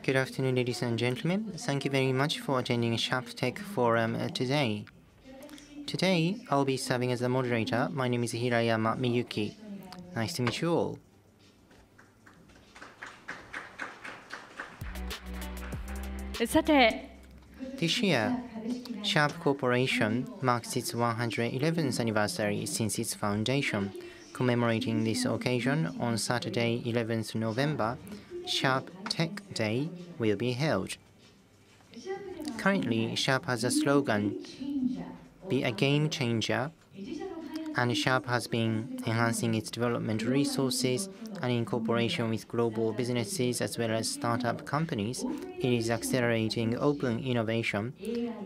Good afternoon, ladies and gentlemen. Thank you very much for attending Sharp Tech Forum today. Today, I'll be serving as the moderator. My name is Hirayama Miyuki. Nice to meet you all. This year, Sharp Corporation marks its 111th anniversary since its foundation. Commemorating this occasion, on Saturday, 11th November, Sharp Tech Day will be held. Currently, Sharp has a slogan, "Be a game changer," and Sharp has been enhancing its development resources, and in cooperation with global businesses as well as startup companies, it is accelerating open innovation,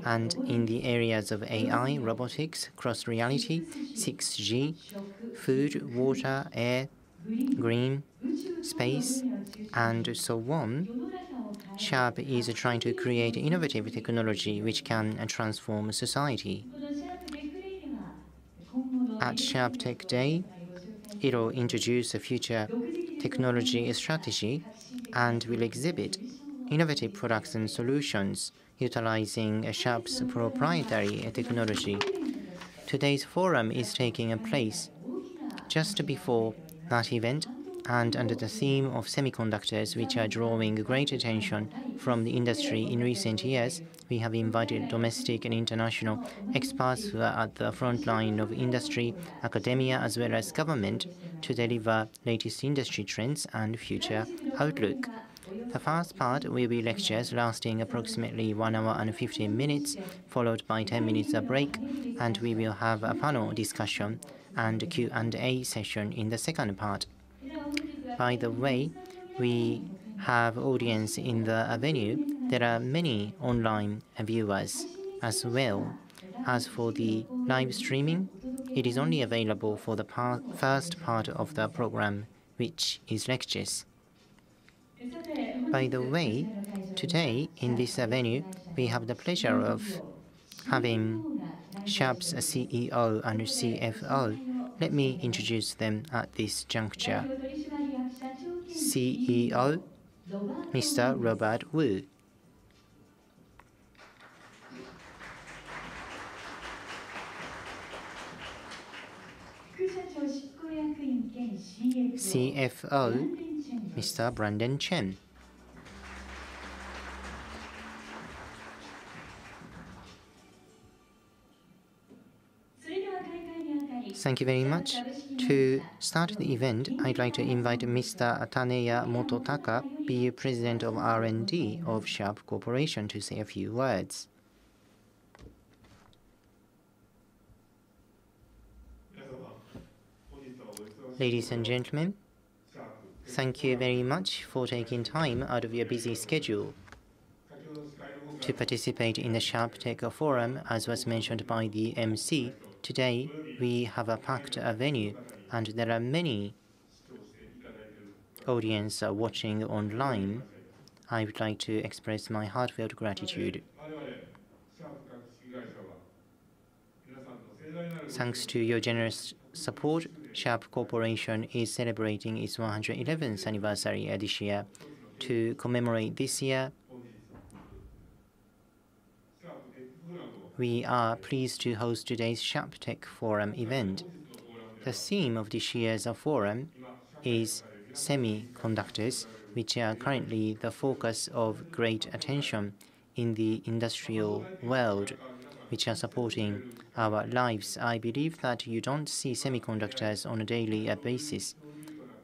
and in the areas of AI, robotics, cross-reality, 6G, food, water, air, green, space, and so on, Sharp is trying to create innovative technology which can transform society. At Sharp Tech Day, it will introduce a future technology strategy and will exhibit innovative products and solutions utilizing Sharp's proprietary technology. Today's forum is taking place just before that event and under the theme of semiconductors, which are drawing great attention from the industry in recent years. We have invited domestic and international experts who are at the front line of industry, academia, as well as government to deliver latest industry trends and future outlook. The first part will be lectures lasting approximately 1 hour and 15 minutes, followed by 10 minutes of break, and we will have a panel discussion and Q&A session in the second part. By the way, we have audience in the venue. There are many online viewers as well. As for the live streaming, it is only available for the first part of the program, which is lectures. By the way, today in this venue, we have the pleasure of having Sharp's CEO and CFO. Let me introduce them at this juncture. CEO, Mr. Robert Wu. CFO, Mr. Brandon Chen. Thank you very much. To start the event, I'd like to invite Mr. Taneya Mototaka, BU President of R&D of Sharp Corporation, to say a few words. Ladies and gentlemen, thank you very much for taking time out of your busy schedule to participate in the Sharp Tech Forum. As was mentioned by the MC, today we have a packed venue, and there are many audience watching online. I would like to express my heartfelt gratitude. Thanks to your generous support, Sharp Corporation is celebrating its 111th anniversary this year. To commemorate this year, we are pleased to host today's Sharp Tech Forum event. The theme of this year's forum is semiconductors, which are currently the focus of great attention in the industrial world, which are supporting our lives. I believe that you don't see semiconductors on a daily basis,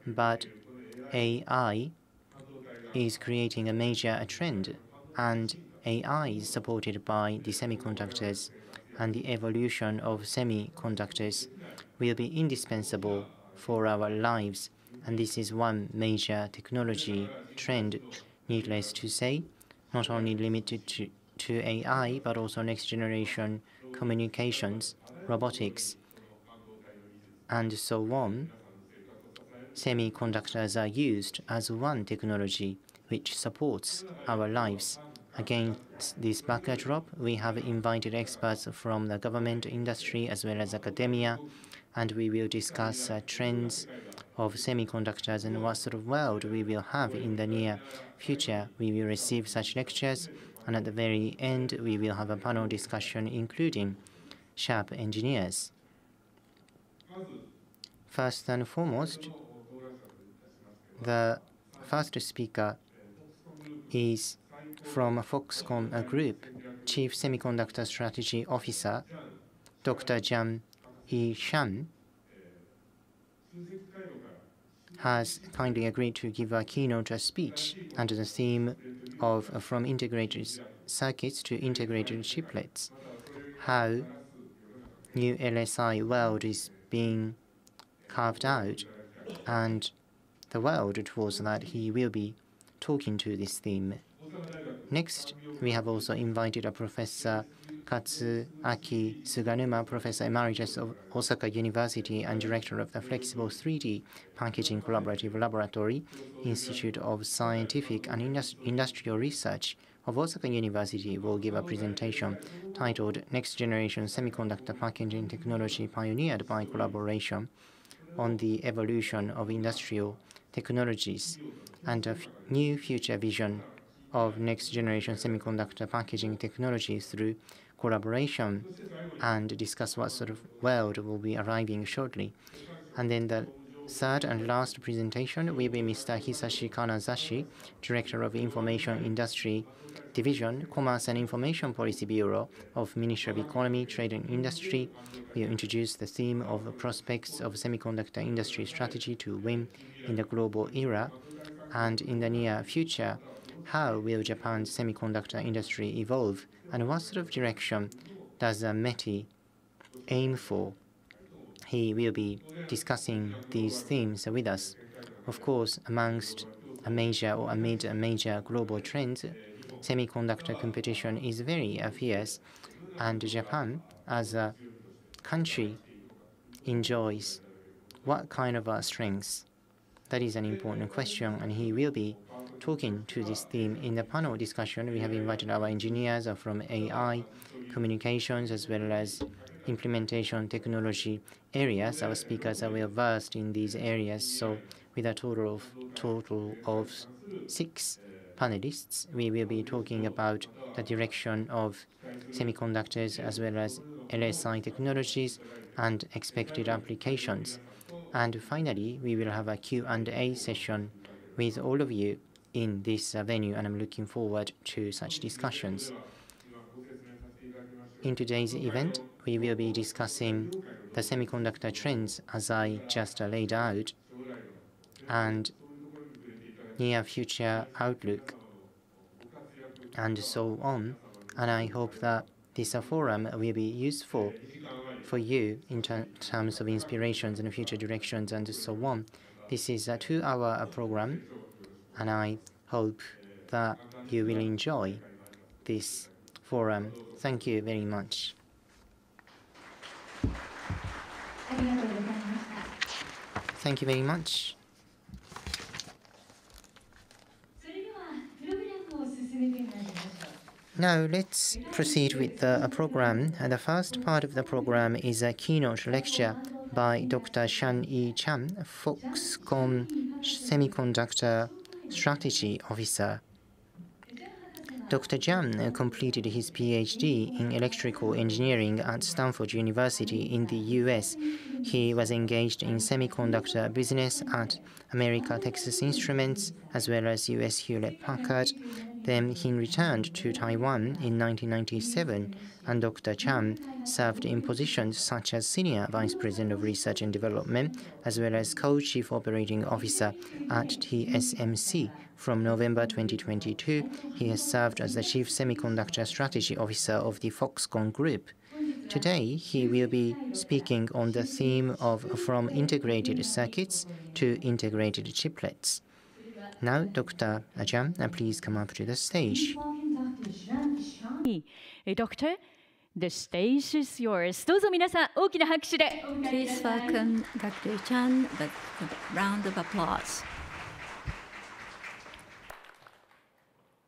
but AI is creating a major trend, and AI is supported by the semiconductors, and the evolution of semiconductors will be indispensable for our lives, and this is one major technology trend, needless to say, not only limited to AI, but also next generation communications, robotics, and so on. Semiconductors are used as one technology which supports our lives. Against this backdrop, we have invited experts from the government, industry, as well as academia, and we will discuss trends of semiconductors and what sort of world we will have in the near future. We will receive such lectures, and at the very end, we will have a panel discussion including sharp engineers. First and foremost, the first speaker is from Foxconn Group, Chief Semiconductor Strategy Officer, Dr. Shang-Yi Chiang, has kindly agreed to give a keynote speech under the theme of From Integrated Circuits to Integrated Chiplets, how new LSI world is being carved out, and the world towards that he will be talking to this theme. Next, we have also invited a Professor Katsuaki Suganuma, Professor Emeritus of Osaka University and Director of the Flexible 3D Packaging Collaborative Laboratory, Institute of Scientific and Industrial Research of Osaka University, will give a presentation titled Next Generation Semiconductor Packaging Technology Pioneered by Collaboration on the Evolution of Industrial Technologies and a New Future Vision of Next-Generation Semiconductor Packaging Technology through Collaboration, and discuss what sort of world will be arriving shortly. And then the third and last presentation will be Mr. Hisashi Kanazashi, Director of Information Industry Division, Commerce and Information Policy Bureau of Ministry of Economy, Trade and Industry. We will introduce the theme of prospects of semiconductor industry strategy to win in the global era, and in the near future, how will Japan's semiconductor industry evolve, and what sort of direction does METI aim for? He will be discussing these themes with us. Of course, amongst a major or amid a major global trends, semiconductor competition is very fierce, and Japan, as a country, enjoys what kind of strengths? That is an important question, and he will be talking to this theme. In the panel discussion, we have invited our engineers from AI, communications, as well as implementation technology areas. Our speakers are well versed in these areas, so with a total of 6 panelists, we will be talking about the direction of semiconductors as well as LSI technologies and expected applications. And finally, we will have a Q&A session with all of you in this venue, and I'm looking forward to such discussions. In today's event, we will be discussing the semiconductor trends as I just laid out, and near future outlook, and so on. And I hope that this forum will be useful for you in terms of inspirations and future directions and so on. This is a 2-hour program, and I hope that you will enjoy this forum. Thank you very much. Thank you very much. Now let's proceed with the program. The first part of the program is a keynote lecture by Dr. Shang-Yi Chiang, Foxconn Semiconductor Strategy Officer. Dr. Chiang completed his PhD in electrical engineering at Stanford University in the US. He was engaged in semiconductor business at America Texas Instruments as well as US Hewlett-Packard. Then he returned to Taiwan in 1997, and Dr. Chiang served in positions such as Senior Vice President of Research and Development, as well as Co-Chief Operating Officer at TSMC. From November 2022, he has served as the Chief Semiconductor Strategy Officer of the Foxconn Group. Today, he will be speaking on the theme of From Integrated Circuits to Integrated Chiplets. Now, Dr. Chiang, please come up to the stage. Doctor, the stage is yours. どうぞ皆さん、大きな拍手で。Please welcome Dr. Chiang with a round of applause.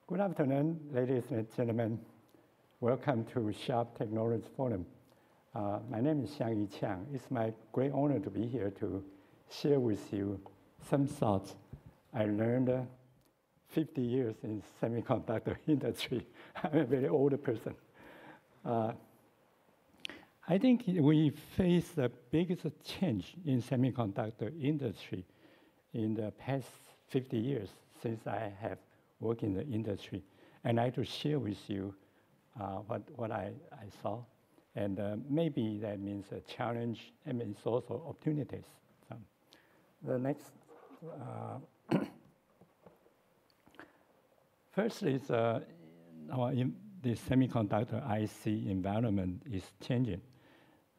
Good afternoon, ladies and gentlemen. Welcome to Sharp Technology Forum. My name is Shang-Yi Chiang. It's my great honor to be here to share with you some thoughts I learned 50 years in semiconductor industry. I'm a very old person. I think we face the biggest change in semiconductor industry in the past 50 years since I have worked in the industry. And I'd like to share with you what I saw. And maybe that means a challenge, and it's also opportunities. So the next, first is the semiconductor IC environment is changing.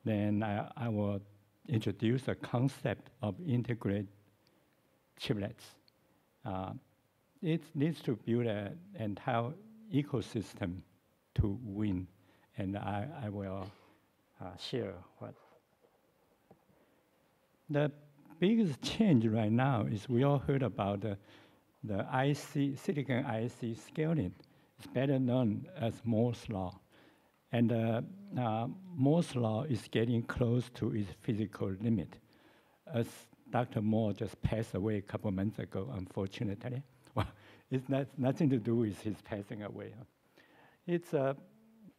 Then I will introduce a concept of integrated chiplets. It needs to build an entire ecosystem to win, and I will share what. The biggest change right now is we all heard about the IC, silicon IC scaling. It's better known as Moore's Law. And Moore's Law is getting close to its physical limit. As Dr. Moore just passed away a couple months ago, unfortunately. Well, it's nothing to do with his passing away. It's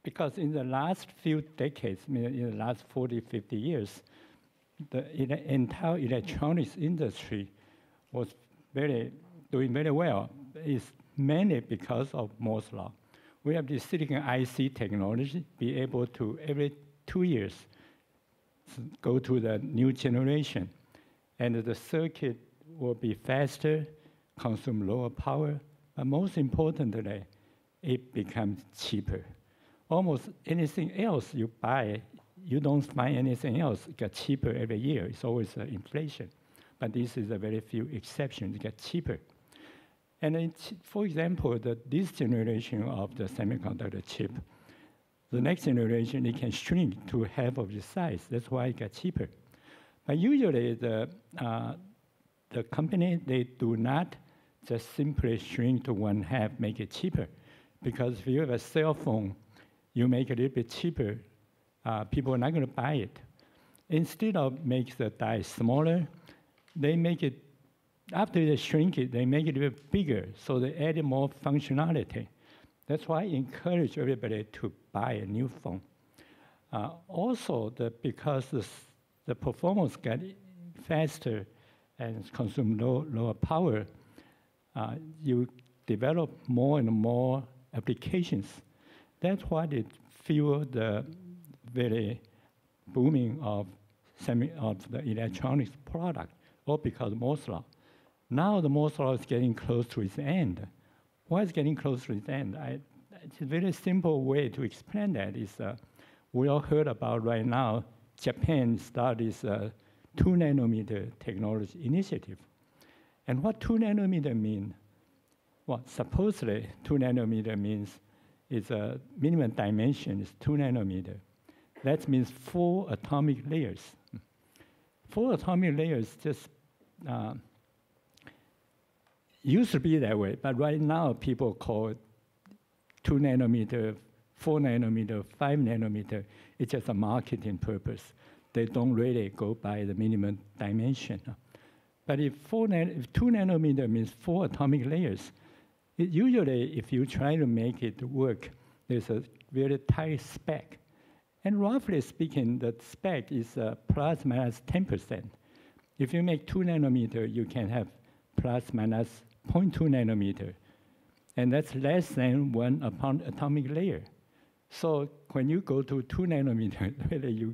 because in the last few decades, in the last 40, 50 years, the entire electronics industry was doing very well. It's mainly because of Moore's Law. We have this silicon IC technology, be able to, every 2 years, go to the new generation. And the circuit will be faster, consume lower power, but most importantly, it becomes cheaper. Almost anything else you buy, you don't find anything else get cheaper every year. It's always inflation. But this is a very few exceptions, it gets cheaper. And for example, this generation of the semiconductor chip, the next generation, it can shrink to half of the size. That's why it gets cheaper. But usually the company, they do not just simply shrink to 1/2, make it cheaper. Because if you have a cell phone, you make it a little bit cheaper, people are not going to buy it. Instead of make the die smaller, they make it, after they shrink it, they make it a bit bigger, so they add more functionality. That's why I encourage everybody to buy a new phone. Also, because the performance got faster and consume lower power, you develop more and more applications. That's why it fueled the very booming of the electronics product, all because of Moore's Law. Now the Moore's Law is getting close to its end. Why is it getting close to its end? It's a very simple way to explain that is we all heard about right now, Japan started this 2-nanometer technology initiative. And what 2-nanometer mean? Well, supposedly 2-nanometer means it's a minimum dimension is 2 nanometer. That means 4 atomic layers. 4 atomic layers just used to be that way, but right now people call it 2 nanometer, 4 nanometer, 5 nanometer. It's just a marketing purpose. They don't really go by the minimum dimension. But if 2 nanometer means 4 atomic layers, usually if you try to make it work, there's a very tight spec. And roughly speaking, the spec is plus minus 10%. If you make 2 nanometer, you can have plus minus 0.2 nanometer. And that's less than 1 atomic layer. So when you go to 2 nanometer, really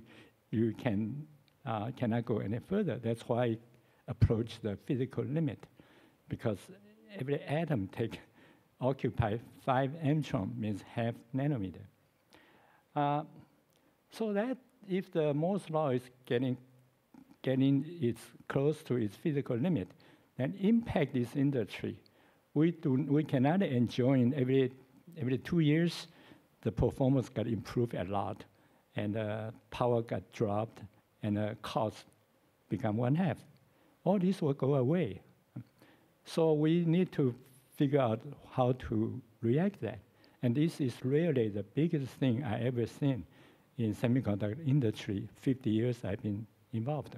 you cannot go any further. That's why I approach the physical limit, because every atom occupy 5 angstrom, means half nanometer. So that if the Moore's Law is getting its close to its physical limit, then impact this industry. We cannot enjoy every 2 years, the performance got improved a lot, and power got dropped, and cost become 1/2. All this will go away. So we need to figure out how to react that. And this is really the biggest thing I ever seen in semiconductor industry, 50 years I've been involved.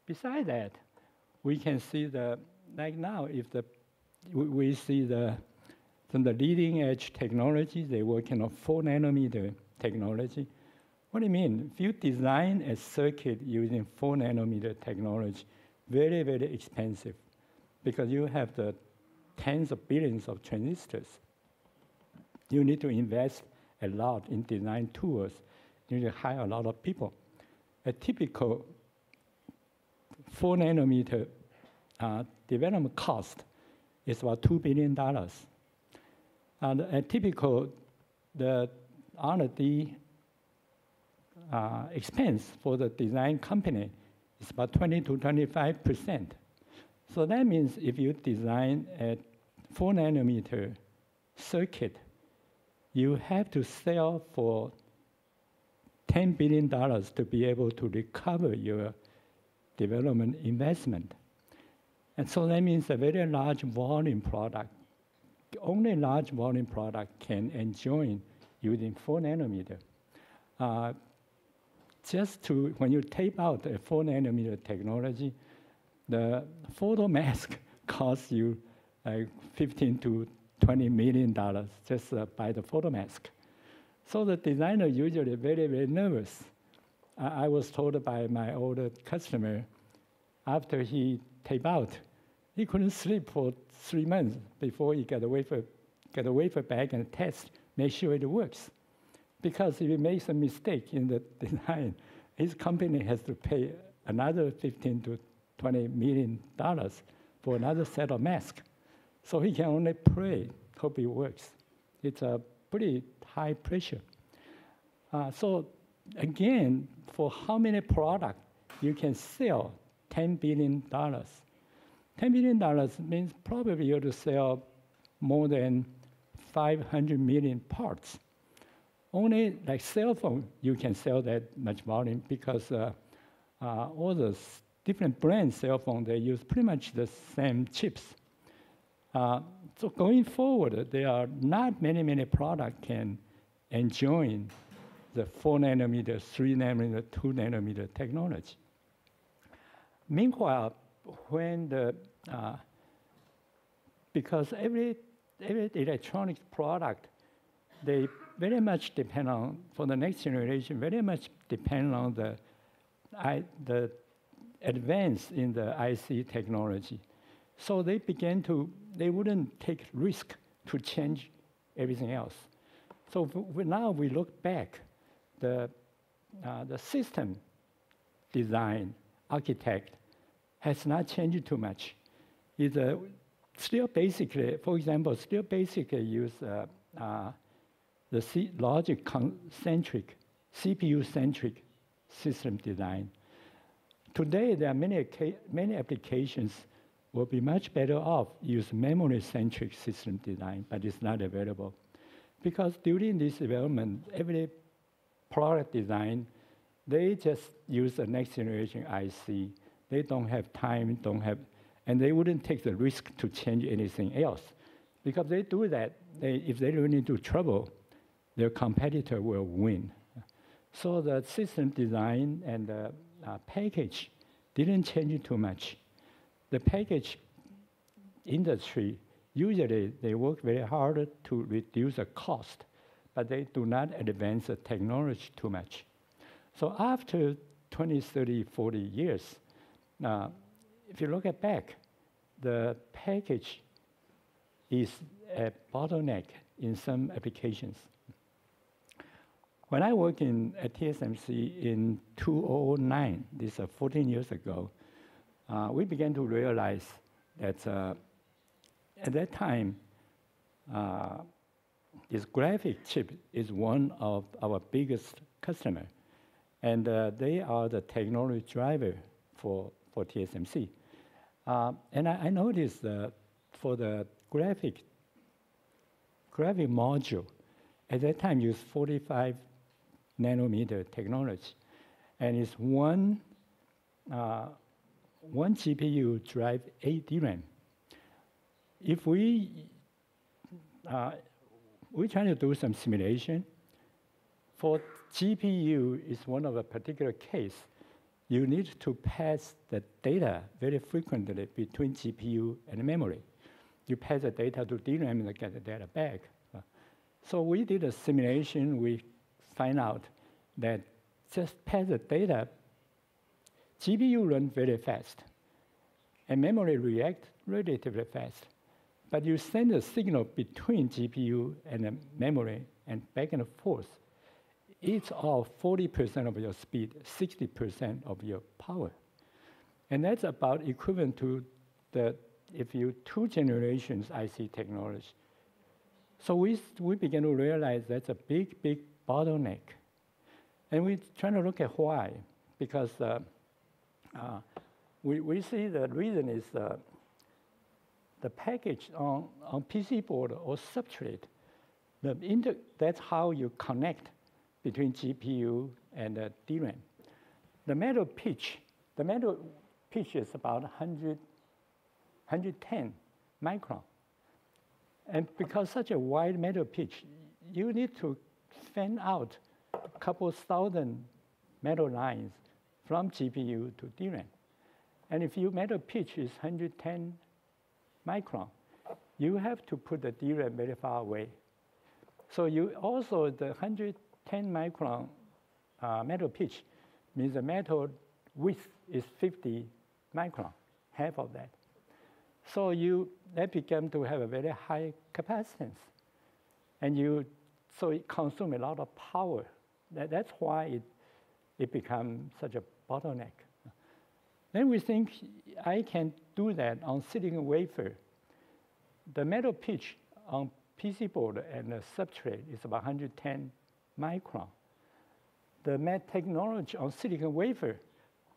Besides that, we can see like now, if we see from the leading edge technology, they're working on 4 nanometer technology. What do you mean? If you design a circuit using 4 nanometer technology, very, very expensive, because you have the tens of billions of transistors. You need to invest a lot in design tools. You need to hire a lot of people. A typical 4 nanometer development cost is about $2 billion. And a typical the R&D expense for the design company is about 20 to 25%. So that means if you design a 4 nanometer circuit, you have to sell for $10 billion to be able to recover your development investment. And so that means a very large volume product. Only large volume product can enjoy using 4 nanometer. When you tape out a 4 nanometer technology, the photo mask costs you like $15 to $20 million just by the photo mask. So the designer usually very, very nervous. I was told by my older customer, after he taped out, he couldn't sleep for 3 months before he got a wafer back and test, make sure it works. Because if he makes a mistake in the design, his company has to pay another $15 to $20 million for another set of masks. So he can only pray, hope it works. It's a pretty high pressure. So again, for how many products you can sell $10 billion? $10 billion means probably you have to sell more than 500 million parts. Only like cell phone, you can sell that much volume because all the different brand cell phone, they use pretty much the same chips. So going forward, there are not many products can enjoy the 4 nanometer, 3 nanometer, 2 nanometer technology. Meanwhile, when because every electronic product, they very much depend on, for the next generation, very much depend on the advance in the IC technology. So they wouldn't take risk to change everything else. So now we look back, the system design, architect has not changed too much. It's still basically, for example, use the logic-centric, CPU-centric system design. Today, there are many applications will be much better off use memory-centric system design, but it's not available. Because during this development, every product design, they just use the next generation IC. They don't have time, and they wouldn't take the risk to change anything else. Because they do that, if they run into trouble, their competitor will win. So the system design and the package didn't change too much. The package industry, usually they work very hard to reduce the cost, but they do not advance the technology too much. So after 20, 30, 40 years, if you look back, the package is a bottleneck in some applications. When I worked at TSMC in 2009, this is 14 years ago, we began to realize that at that time, this graphic chip is one of our biggest customers, and they are the technology driver for TSMC. And I noticed that for the graphic module, at that time used 45 nanometer technology, and it's one GPU drive 8 DRAM. If we're trying to do some simulation, for GPU is one of a particular case. you need to pass the data very frequently between GPU and memory. You pass the data to DRAM and get the data back. So we did a simulation. We find out that just pass the data, GPU run very fast, and memory react relatively fast. But you send a signal between GPU and the memory and back and forth. It's all 40% of your speed, 60% of your power. And that's about equivalent to if you 2 generations IC technology. So we began to realize that's a big, big bottleneck. And we're trying to look at why, because we see the reason is the package on PC board or substrate. That's how you connect between GPU and DRAM. The metal pitch is about 110 micron. And because such a wide metal pitch, you need to fan out a couple thousand metal lines from GPU to DRAM. And if your metal pitch is 110 micron, you have to put the DRAM very far away. So you also, the 110 micron metal pitch means the metal width is 50 micron, half of that. So that began to have a very high capacitance. And so it consumes a lot of power. That's why it becomes such a bottleneck. Then we think I can do that on silicon wafer. The metal pitch on PC board and the substrate is about 110 micron. The technology on silicon wafer,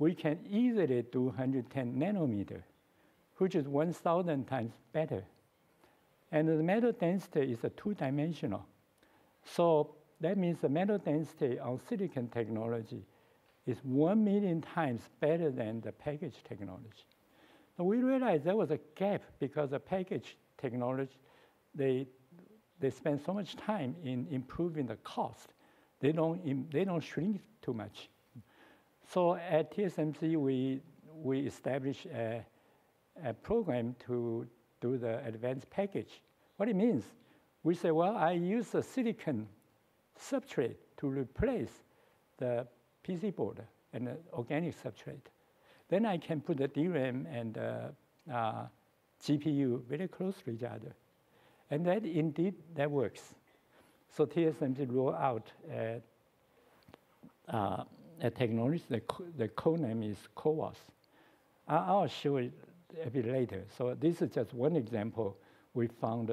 we can easily do 110 nanometer, which is 1,000 times better. And the metal density is a 2-dimensional. So that means the metal density on silicon technology is 1 million times better than the package technology. So we realized there was a gap because the package technology, they spend so much time in improving the cost. They don't shrink too much. So at TSMC, we established a program to do the advanced package. What it means, we say, well, I use a silicon substrate to replace the PC board and the organic substrate. Then I can put the DRAM and GPU very close to each other. And that works. So TSMC rolled out a technology, the code name is CoWoS. I'll show it a bit later. So this is just one example. We found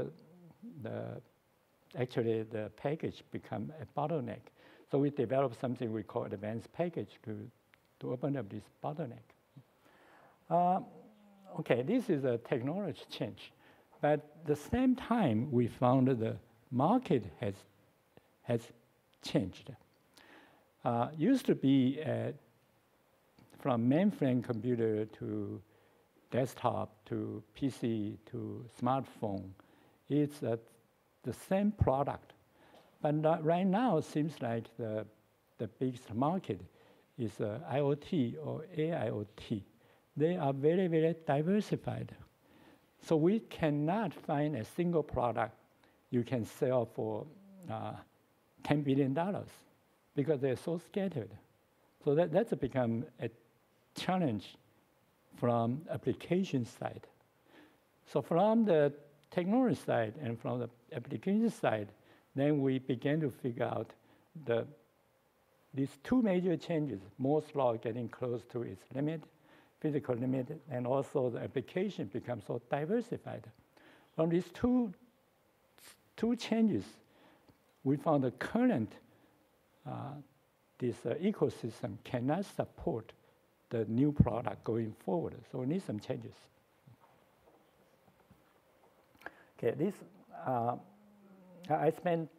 actually the package become a bottleneck. So we developed something we call advanced package to open up this bottleneck. Okay, this is a technology change. But at the same time, we found that the market has changed. Used to be from mainframe computer to desktop to PC to smartphone, it's the same product. But right now, it seems like the biggest market is IoT or AIoT. They are very, very diversified. So we cannot find a single product you can sell for $10 billion because they're so scattered. So that's become a challenge from application side. So from the technology side and from the application side, then we began to figure out these 2 major changes, Moore's law getting close to its limit, physical limit, and also the application becomes so diversified. From these two changes, we found the current this ecosystem cannot support the new product going forward. So we need some changes. Okay, this I spent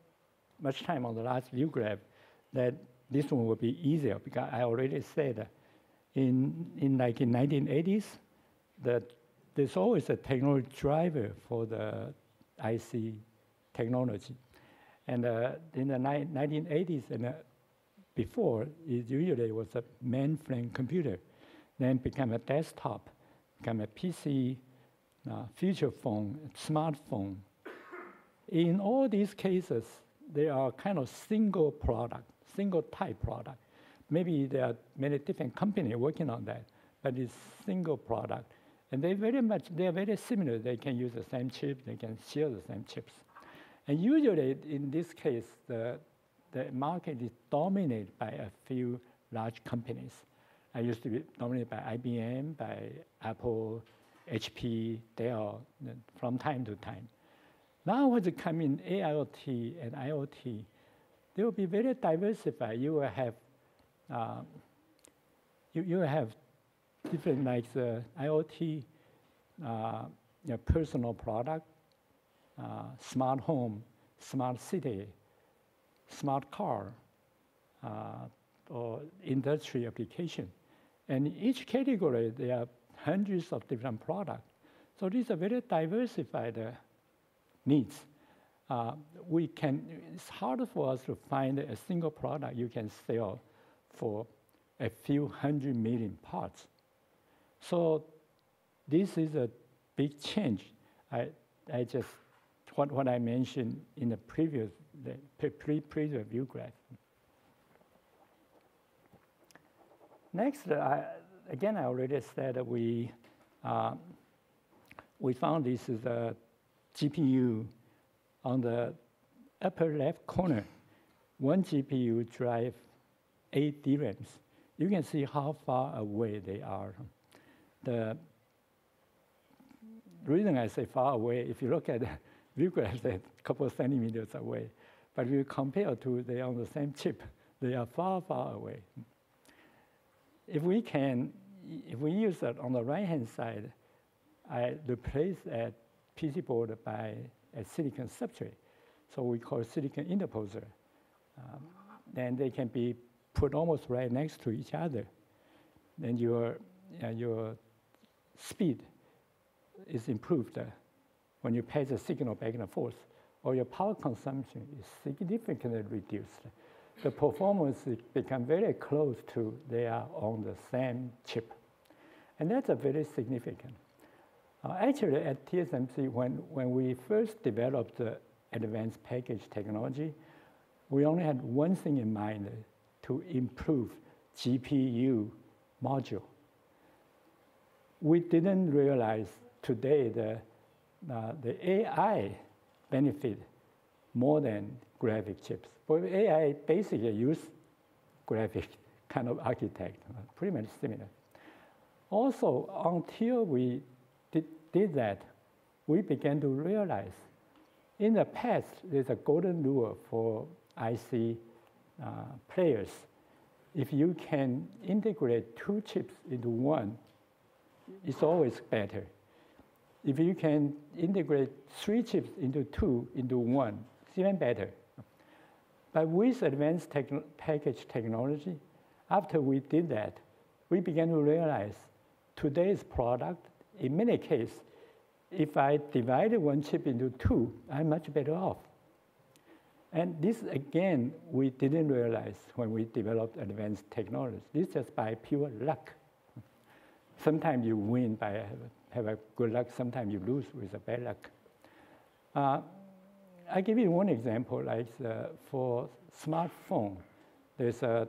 much time on the last view graph that this one will be easier because I already said in 1980s that there's always a technology driver for the IC technology. And in the 1980s, and before, it usually was a mainframe computer, then became a desktop, became a PC, feature phone, smartphone. In all these cases, they are kind of single product, single type product. Maybe there are many different companies working on that, but it's single product. And they are very similar. They can use the same chip, they can share the same chips. And usually, in this case, the market is dominated by a few large companies. I used to be dominated by IBM, by Apple, HP, Dell, from time to time. Now, when it comes in AIoT and IoT, they will be very diversified. You will have you will have different like IoT, personal product, smart home, smart city, smart car, or industry application. And in each category, there are hundreds of different products. So these are very diversified needs. It's hard for us to find a single product you can sell for a few 100 million parts. So this is a big change. I just, what I mentioned in the previous view graph. Next, again, I already said that we found this is a GPU on the upper left corner. One GPU drives 8 DRAMs. You can see how far away they are. The reason I say far away, if you look at the view graph, they're a couple of centimeters away. But if you compare to, they're on the same chip, they are far, far away. If we use that on the right-hand side, I replace that PC board by a silicon substrate. So we call it silicon interposer. Then they can be put almost right next to each other. Then your speed is improved when you pass the signal back and forth, or your power consumption is significantly reduced. The performance become very close to they are on the same chip. And that's a very significant. Actually, at TSMC, when we first developed the advanced package technology, we only had one thing in mind, to improve GPU module. We didn't realize today the AI benefit more than graphic chips. But AI basically use graphic kind of architect, pretty much similar. Also, until we did that, we began to realize in the past, there's a golden rule for IC players. If you can integrate 2 chips into one, it's always better. If you can integrate 3 chips into one, it's even better. But with advanced package technology, after we did that, we began to realize today's product, in many cases, if I divided one chip into 2, I'm much better off. And this, again, we didn't realize when we developed advanced technology. This is just by pure luck. Sometimes you win by have a good luck. Sometimes you lose with a bad luck. I give you one example. Like for smartphone, there's a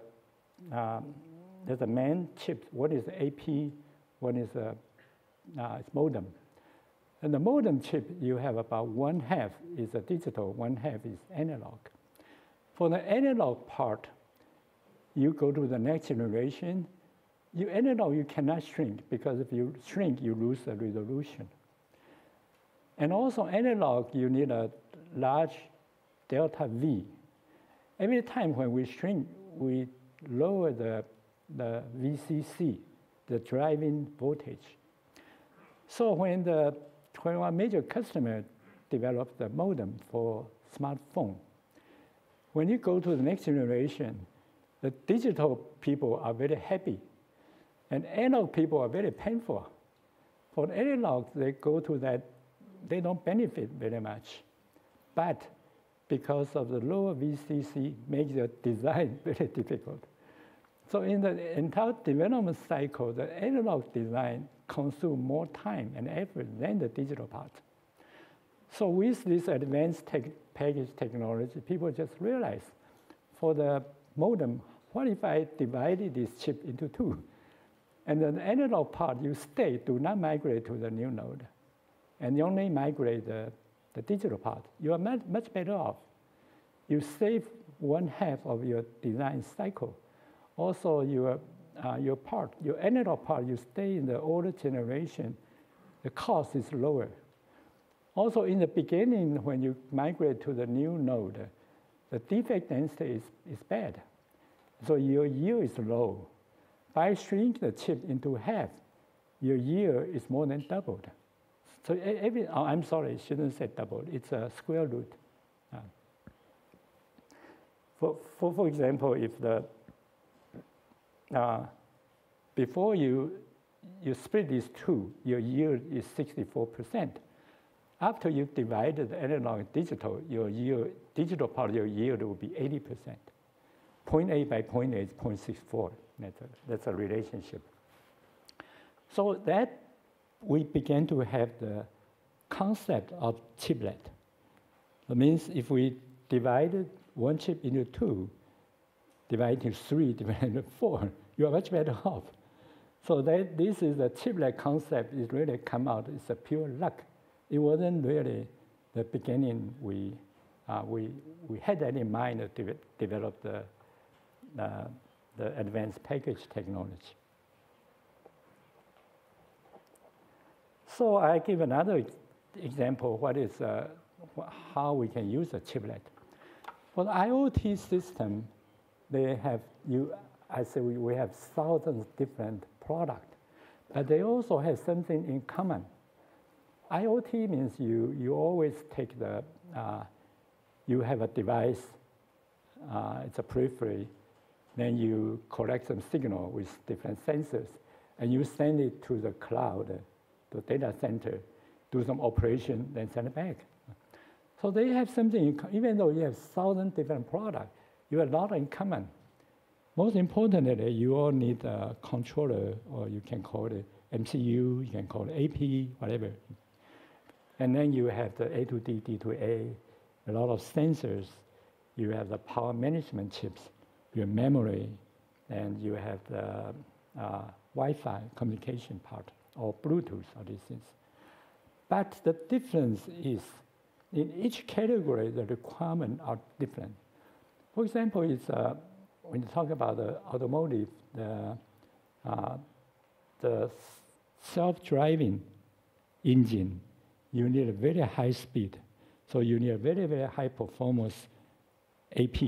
main chip. One is the AP. One is it's modem. And the modem chip, you have about 1/2 is a digital, 1/2 is analog. For the analog part, you go to the next generation. Analog, you cannot shrink, because if you shrink, you lose the resolution. And also analog, you need a large delta V. Every time when we shrink, we lower the VCC, the driving voltage. So when our major customer developed the modem for smartphone, when you go to the next generation, the digital people are very happy, and analog people are very painful. For analog, they go to that, they don't benefit very much. But because of the lower VCC makes the design very difficult. So in the entire development cycle, the analog design consumes more time and effort than the digital part. So with this advanced package technology, people just realize for the modem, what if I divided this chip into two? And the analog part you stay, do not migrate to the new node. And you only migrate the digital part. You are much better off. You save one half of your design cycle. Also, your analog part, you stay in the older generation, the cost is lower. Also, in the beginning, when you migrate to the new node, the defect density is bad. So your yield is low. By shrinking the chip into half, your yield is more than doubled. So I'm sorry, I shouldn't say doubled. It's a square root. For example, if before you split these two, your yield is 64%. After you divided the analog and digital, your yield, digital part of your yield will be 80%. 0.8 by 0.8 is 0.64. That's a relationship. So that we began to have the concept of chiplet. That means if we divided one chip into two, divide into three, divide into four, you are much better off. So this is the chiplet concept is really come out. It's a pure luck. It wasn't really the beginning. We had that in mind to develop the advanced package technology. So I give another example. What is how we can use a chiplet? For the IoT system, they have I say we have thousands of different products, but they also have something in common. IoT means you always take you have a device, it's a periphery, then you collect some signal with different sensors, and you send it to the cloud, the data center, do some operation, then send it back. So they have something, even though you have 1,000 different products, you have a lot in common. Most importantly, you all need a controller, or you can call it MCU, you can call it AP, whatever. And then you have the A to D, D to A, a lot of sensors. You have the power management chips, your memory, and you have the Wi-Fi communication part, or Bluetooth, all these things. But the difference is, in each category, the requirements are different. For example, it's, when you talk about the automotive, the self-driving engine, you need a very high speed. So you need a very, very high performance AP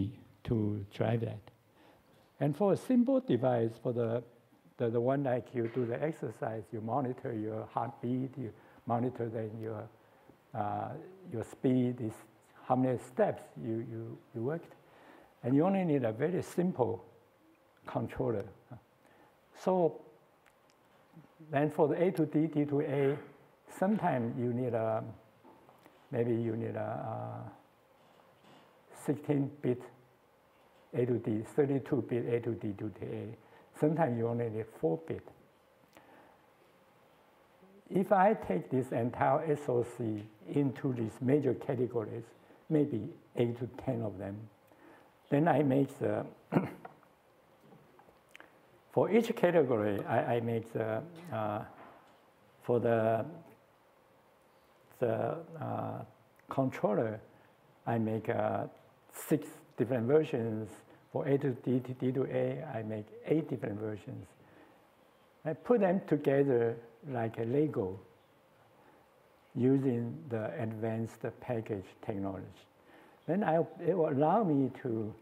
to drive that. And for a simple device, for the one like you do the exercise, you monitor your heartbeat, you monitor then your speed, is how many steps you worked. And you only need a very simple controller. So then for the A to D, D to A, sometimes you need maybe you need a 16-bit A to D, 32-bit A to D to A. Sometimes you only need 4-bit. If I take this entire SoC into these major categories, maybe 8 to 10 of them, then I make the, for each category, I make the, for the controller, I make 6 different versions. For A to D, D to A, I make 8 different versions. I put them together like a Lego using the advanced package technology. Then it will allow me to,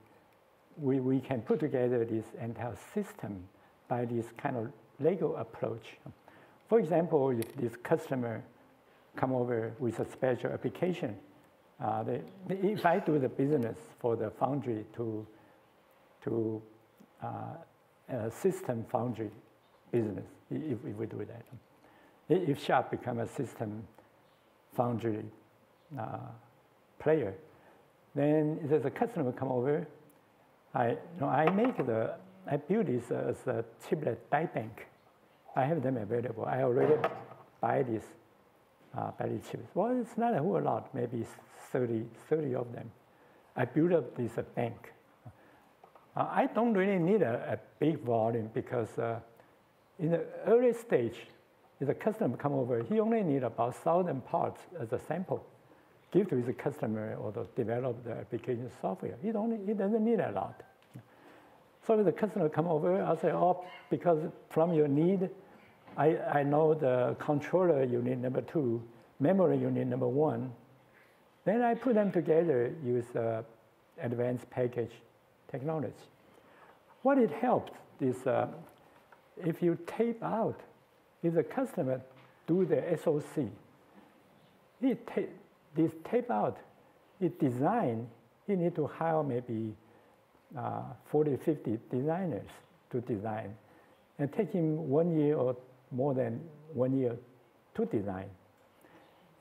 we can put together this entire system by this kind of Lego approach. For example, if this customer come over with a special application, if I do the business for the foundry to system foundry business, if we do that. If Sharp become a system foundry player, Then there's a customer come over. I build this as a chiplet die bank. I have them available. I already buy these chips. Well, it's not a whole lot, maybe 30 of them. I build up this bank. I don't really need a big volume because in the early stage, if the customer come over, he only need about 1,000 parts as a sample. Give to his customer or to develop the application software. He doesn't need a lot. So if the customer come over, I'll say, oh, because from your need, I know the controller unit number 2, memory unit number 1. Then I put them together, use advanced package technology. What it helps is if you tape out, if the customer do the SOC, this tape out, it design, you need to hire maybe 40, 50 designers to design. And take him 1 year or more than 1 year to design.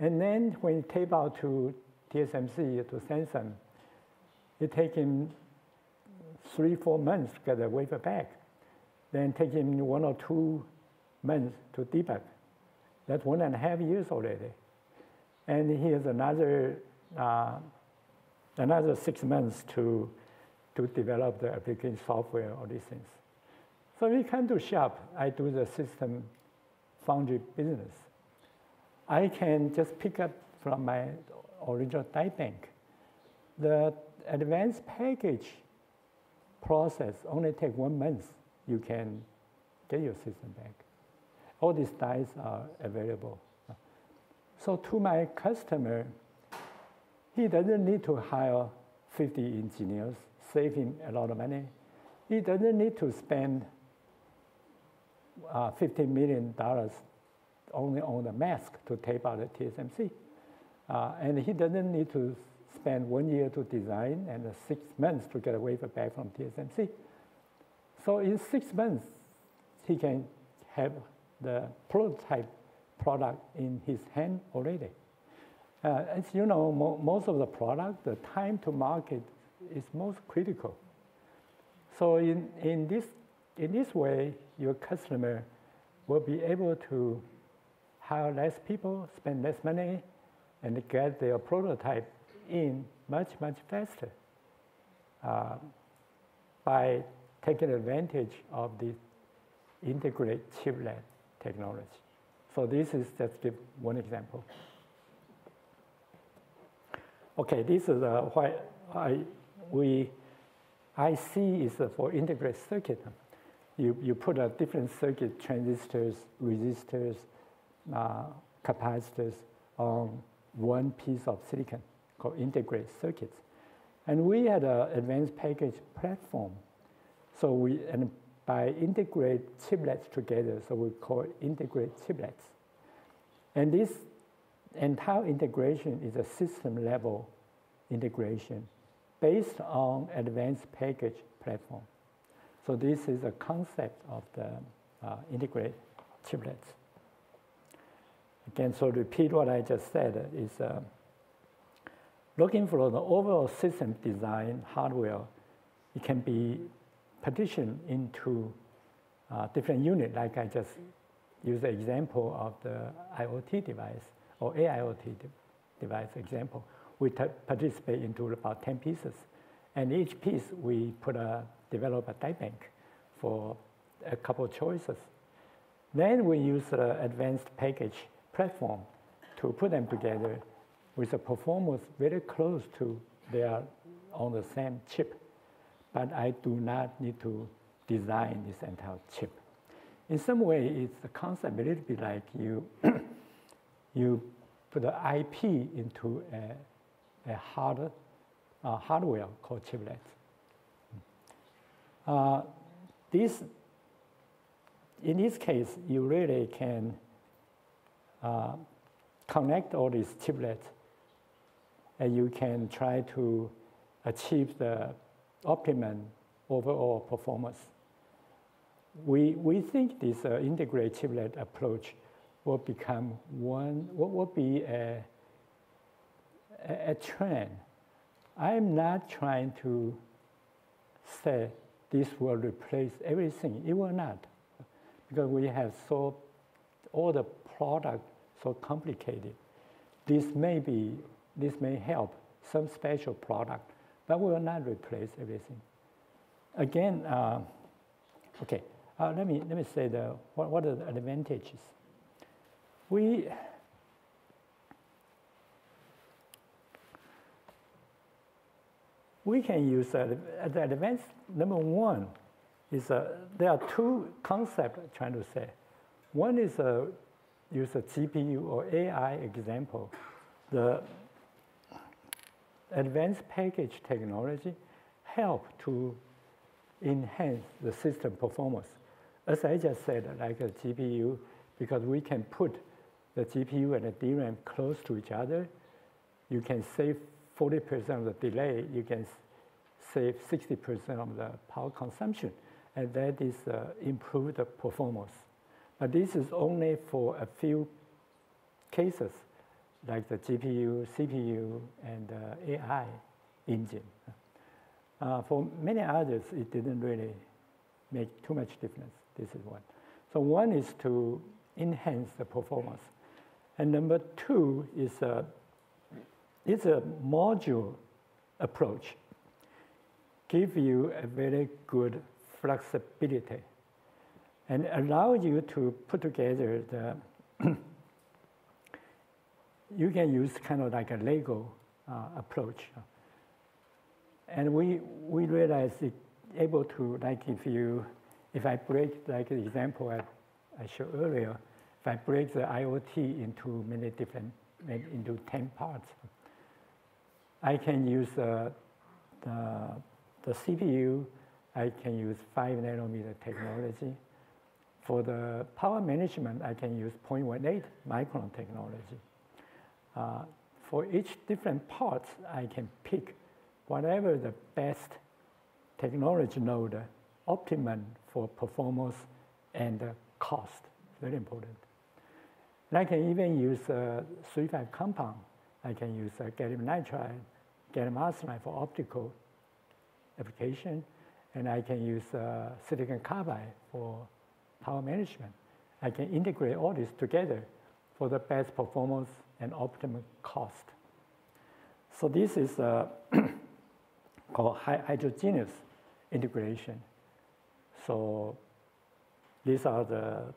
And then when you tape out to TSMC, to Samsung, it take him 3-4 months to get the wafer back. Then take him 1 or 2 months to debug. That's 1.5 years already. And he has another 6 months to develop the application software, all these things. So we come to shop, I do the system foundry business. I can just pick up from my original die bank. The advanced package process only take 1 month. You can get your system back. All these dies are available. So to my customer, he doesn't need to hire 50 engineers, save him a lot of money. He doesn't need to spend $15 million only on the mask to tape out at TSMC. And he doesn't need to spend 1 year to design and 6 months to get a wafer back from TSMC. So in 6 months, he can have the prototype product in his hand already. As you know, most of the product, the time to market is most critical. So in this way, your customer will be able to hire less people, spend less money, and get their prototype in much, much faster by taking advantage of the integrated chiplet technology. So this is just give one example. Okay, this is why IC is for integrated circuit. You put a different circuit, transistors, resistors, capacitors on one piece of silicon called integrated circuits. And we had an advanced package platform. So by integrate chiplets together, so we call it integrate chiplets. And this entire integration is a system level integration based on advanced package platform. So this is a concept of the integrated chiplets. Again, so repeat what I just said is looking for the overall system design hardware. It can be partitioned into different units, like I just used the example of the IoT device or AIoT device example. We participate into about 10 pieces. And each piece, we develop a die bank for a couple of choices. Then we use the advanced package platform to put them together with a performance very close to they are on the same chip. But I do not need to design this entire chip. In some way, it's the concept a little bit like you put the IP into a hardware called chiplets. In this case, you really can connect all these chiplets, and you can try to achieve the optimum overall performance. We think this integrated chiplet approach will become will be a trend I'm not trying to say this will replace everything. It will not, because we have all the product so complicated. This may help some special product, but will not replace everything. Again, okay. Let me say what are the advantages. We can use the advanced. Number one is there are two concepts I'm trying to say. One is use a GPU or AI example. The advanced package technology help to enhance the system performance. As I just said, like a GPU, because we can put the GPU and the DRAM close to each other, you can save 40% of the delay, you can save 60% of the power consumption, and that is improve the performance. But this is only for a few cases, like the GPU, CPU, and AI engine. For many others, it didn't really make too much difference. This is one. So one is to enhance the performance. And number two is it's a module approach. Give you a very good flexibility and allow you to put together the you can use kind of like a Lego approach. And we realize it able to, like if I break, like the example I showed earlier, if I break the IoT into into 10 parts, I can use the CPU, I can use 5-nanometer technology. For the power management, I can use 0.18 micron technology. For each different parts, I can pick whatever the best technology node, optimum for performance and cost. Very important. And I can even use 3,5 compound. I can use gallium nitride, gallium arsenide for optical application, and I can use silicon carbide for power management. I can integrate all this together for the best performance and optimum cost. So this is called heterogeneous integration. So these are the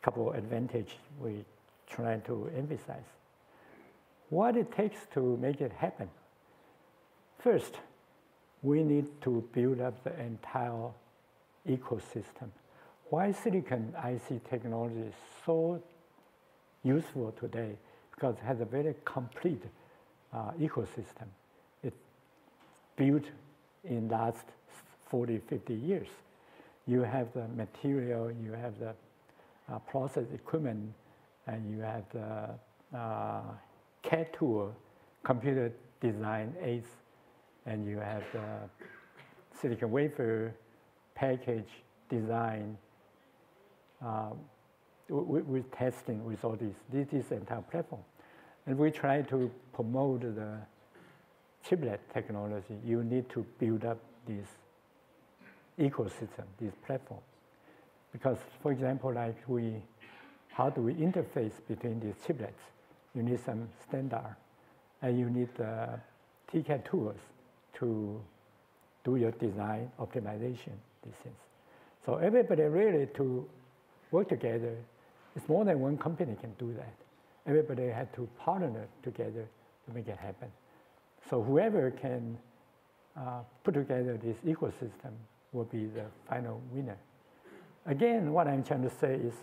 couple of advantages we try to emphasize. What it takes to make it happen? First, we need to build up the entire ecosystem. Why silicon IC technology is so useful today? Because it has a very complete ecosystem. It's built in last 40, 50 years. You have the material, you have the process equipment, and you have the CAD tool, computer design aids, and you have the silicon wafer package design with testing with all this. This is the entire platform. And we try to promote the chiplet technology. You need to build up this ecosystem, this platform. Because, for example, like how do we interface between these chiplets? You need some standard, and you need TCAD tools to do your design optimization, these things. So everybody really to work together. It's more than one company can do that. Everybody had to partner together to make it happen. So whoever can put together this ecosystem will be the final winner. Again, what I'm trying to say is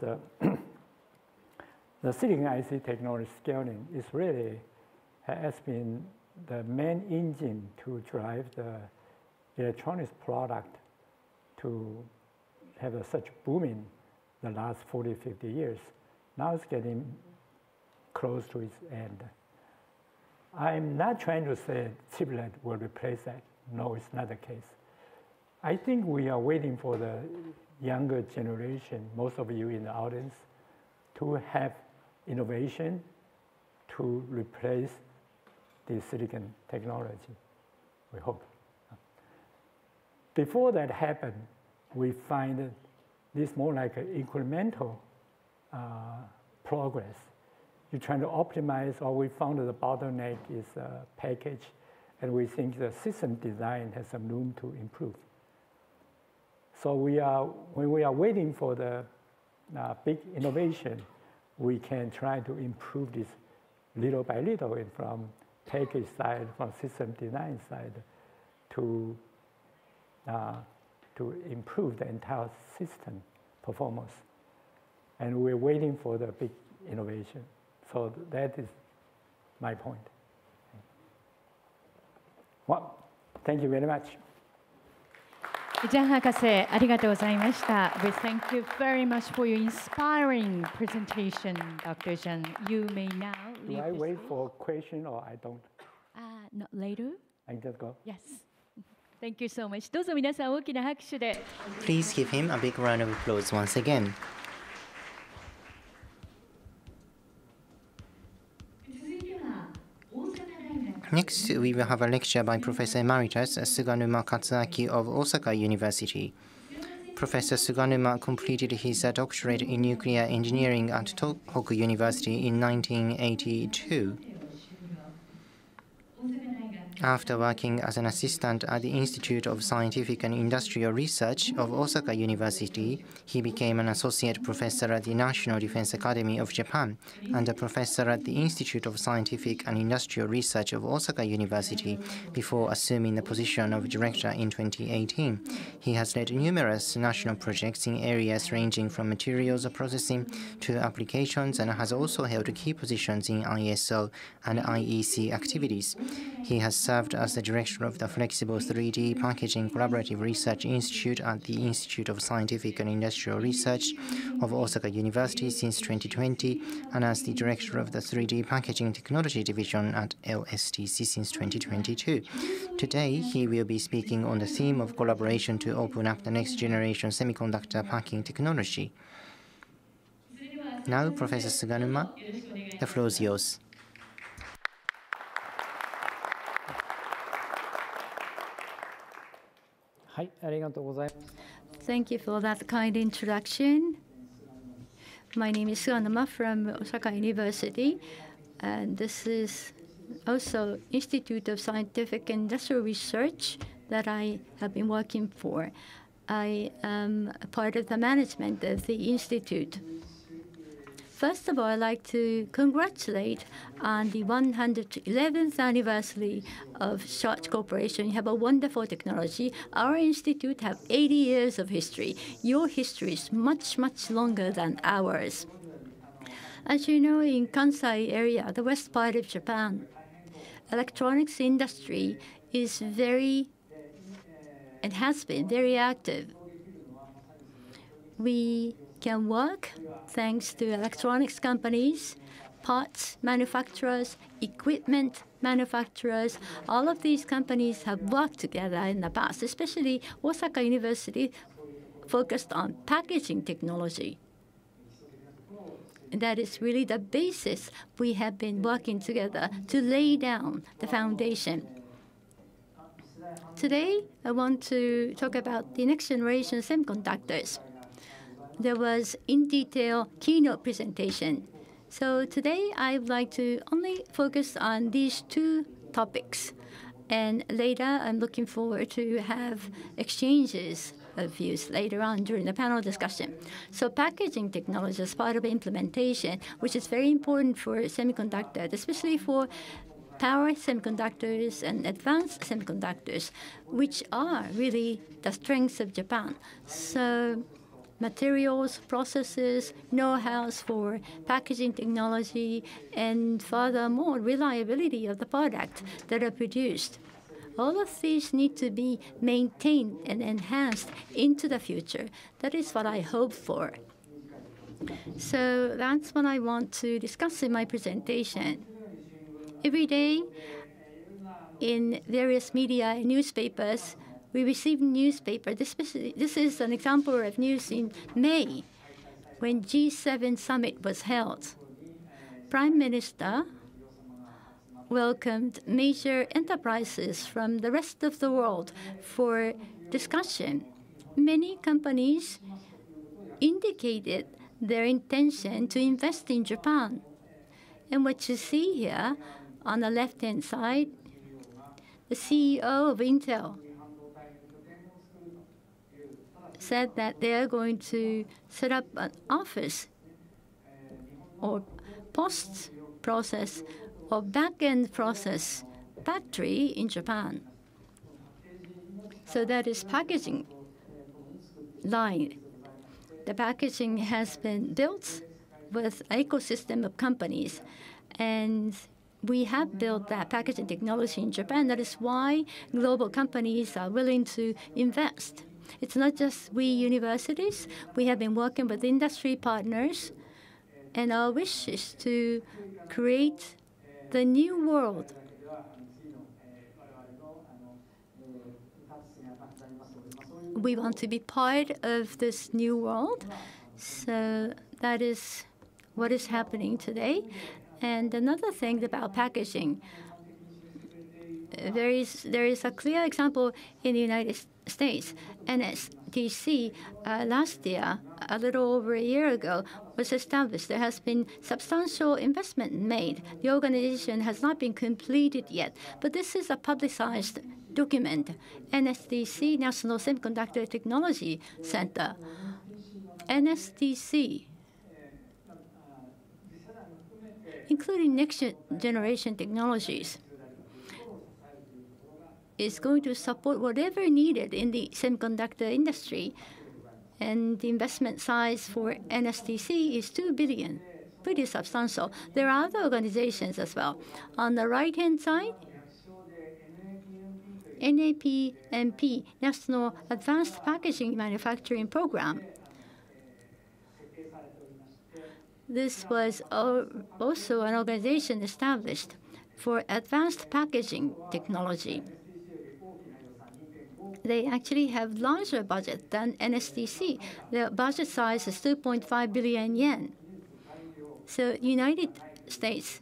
the silicon IC technology scaling is really has been the main engine to drive the electronics product to have such booming the last 40, 50 years. Now it's getting close to its end. I'm not trying to say chiplet will replace that. No, it's not the case. I think we are waiting for the younger generation, most of you in the audience, to have innovation to replace the silicon technology. we hope. Before that happened, we find this more like an incremental progress. You're trying to optimize, or we found that the bottleneck is package, and we think the system design has some room to improve. So when we are waiting for the big innovation, we can try to improve this little by little, and from package side, from system design side, to improve the entire system performance. And we're waiting for the big innovation. So that is my point. Well, thank you very much. ジャン博士、ありがとうございました。We thank you very much for your inspiring presentation, Dr. Zhang. You may now Do leave I the wait stage. for a question or I don't? Not later? I just go. Yes. Thank you so much. どうぞ皆さん大きな拍手で。Please give him a big round of applause once again. Next, we will have a lecture by Professor Emeritus Suganuma Katsuaki of Osaka University. Professor Suganuma completed his doctorate in nuclear engineering at Tohoku University in 1982. After working as an assistant at the Institute of Scientific and Industrial Research of Osaka University, he became an associate professor at the National Defense Academy of Japan and a professor at the Institute of Scientific and Industrial Research of Osaka University before assuming the position of director in 2018. He has led numerous national projects in areas ranging from materials processing to applications and has also held key positions in ISO and IEC activities. He has served as the director of the Flexible 3D Packaging Collaborative Research Institute at the Institute of Scientific and Industrial Research of Osaka University since 2020 and as the director of the 3D Packaging Technology Division at LSTC since 2022. Today, he will be speaking on the theme of collaboration to open up the next generation semiconductor packing technology. Now, Professor Suganuma, the floor is yours. Thank you for that kind introduction. My name is Suganuma from Osaka University, and this is also Institute of Scientific and Industrial Research that I have been working for. I am a part of the management of the institute. First of all, I'd like to congratulate on the 111th anniversary of SHOT Corporation. You have a wonderful technology. Our institute has 80 years of history. Your history is much, much longer than ours. As you know, in Kansai area, the west part of Japan, electronics industry is very, and has been very active. We can work thanks to electronics companies, parts manufacturers, equipment manufacturers. All of these companies have worked together in the past, especially Osaka University focused on packaging technology. And that is really the basis we have been working together to lay down the foundation. Today, I want to talk about the next generation semiconductors. There was in detail keynote presentation. So today I would like to only focus on these two topics. And later I'm looking forward to have exchanges of views later on during the panel discussion. So packaging technology is part of implementation, which is very important for semiconductors, especially for power semiconductors and advanced semiconductors, which are really the strengths of Japan. So materials, processes, know-hows for packaging technology, and furthermore, reliability of the product that are produced. All of these need to be maintained and enhanced into the future. That is what I hope for. So that's what I want to discuss in my presentation. Every day in various media and newspapers, we received newspaper. This is an example of news in May, when G7 summit was held. Prime Minister welcomed major enterprises from the rest of the world for discussion. Many companies indicated their intention to invest in Japan. And what you see here on the left-hand side, the CEO of Intel said that they are going to set up an office or post-process or back-end process factory in Japan. So that is packaging line. The packaging has been built with an ecosystem of companies, and we have built that packaging technology in Japan. That is why global companies are willing to invest. It's not just we universities. We have been working with industry partners, and our wish is to create the new world. We want to be part of this new world. So that is what is happening today. And another thing about packaging, there is a clear example in the United States. NSTC last year, a little over a year ago, was established. There has been substantial investment made. The organization has not been completed yet, but this is a publicized document. NSTC, National Semiconductor Technology Center. NSTC, including next generation technologies, is going to support whatever needed in the semiconductor industry. And the investment size for NSTC is $2 billion, pretty substantial. There are other organizations as well. On the right-hand side, NAPMP, National Advanced Packaging Manufacturing Program. This was also an organization established for advanced packaging technology. They actually have larger budget than NSTC. The budget size is 2.5 billion yen. So United States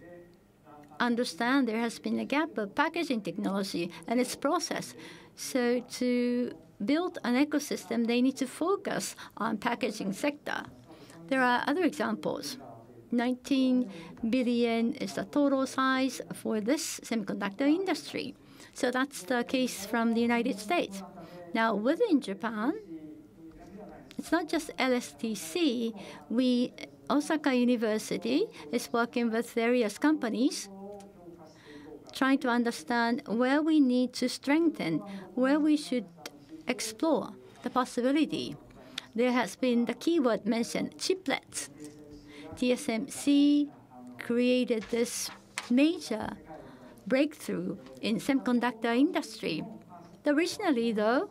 understand there has been a gap of packaging technology and its process. So to build an ecosystem, they need to focus on packaging sector. There are other examples. 19 billion is the total size for this semiconductor industry. So that's the case from the United States. Now, within Japan, it's not just LSTC. Osaka University is working with various companies, trying to understand where we need to strengthen, where we should explore the possibility. There has been the keyword mentioned, Chiplets. TSMC created this major breakthrough in semiconductor industry. Originally, though,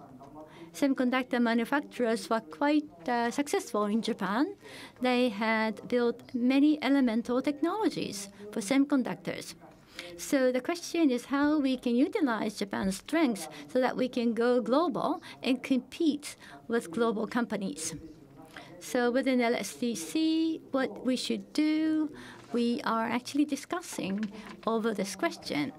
semiconductor manufacturers were quite successful in Japan. They had built many elemental technologies for semiconductors. So the question is how we can utilize Japan's strengths so that we can go global and compete with global companies. So within LSTC, what we should do, we are actually discussing over this question.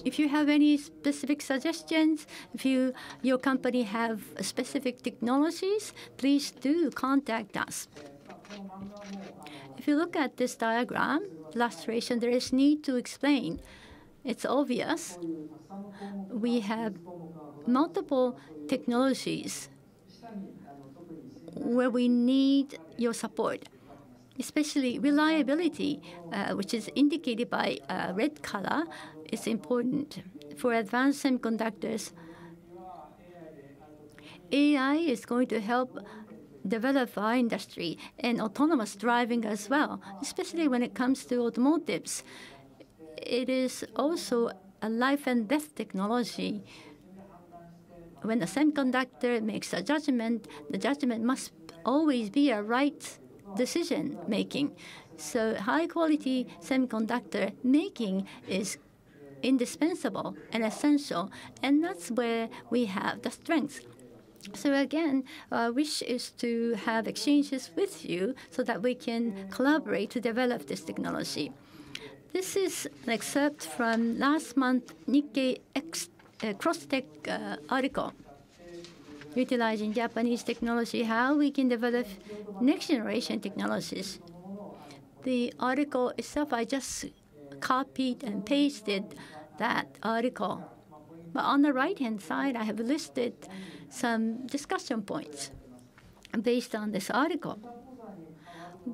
If you have any specific suggestions, if your company have specific technologies, please do contact us. If you look at this diagram, illustration, there is need to explain. It's obvious. We have multiple technologies where we need your support, especially reliability, which is indicated by red color, is important. For advanced semiconductors, AI is going to help develop our industry and autonomous driving as well, especially when it comes to automotives. It is also a life and death technology. When a semiconductor makes a judgment, the judgment must always be a right decision making. So high quality semiconductor making is indispensable and essential, and that's where we have the strength. So again, our wish is to have exchanges with you so that we can collaborate to develop this technology. This is an excerpt from last month Nikkei Cross-Tech article, utilizing Japanese technology, how we can develop next-generation technologies. The article itself, I just copied and pasted that article. But on the right-hand side, I have listed some discussion points based on this article.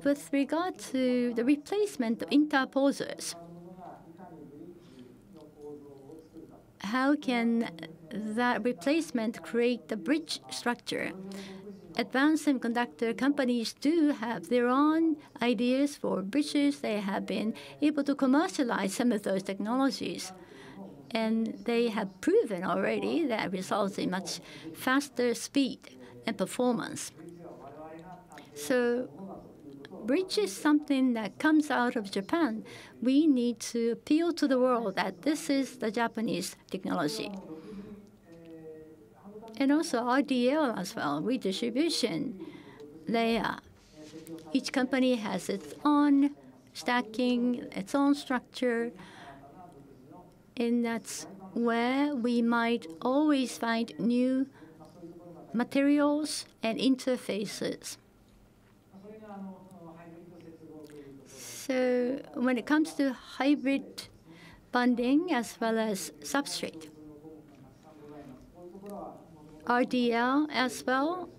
With regard to the replacement of interposers, how can that replacement create the bridge structure? Advanced semiconductor companies do have their own ideas for bridges. They have been able to commercialize some of those technologies. And they have proven already that results in much faster speed and performance. So bridge is something that comes out of Japan. We need to appeal to the world that this is the Japanese technology. And also RDL as well, redistribution layer. Each company has its own stacking, its own structure. And that's where we might always find new materials and interfaces. So when it comes to hybrid bonding as well as substrate, RDL as well,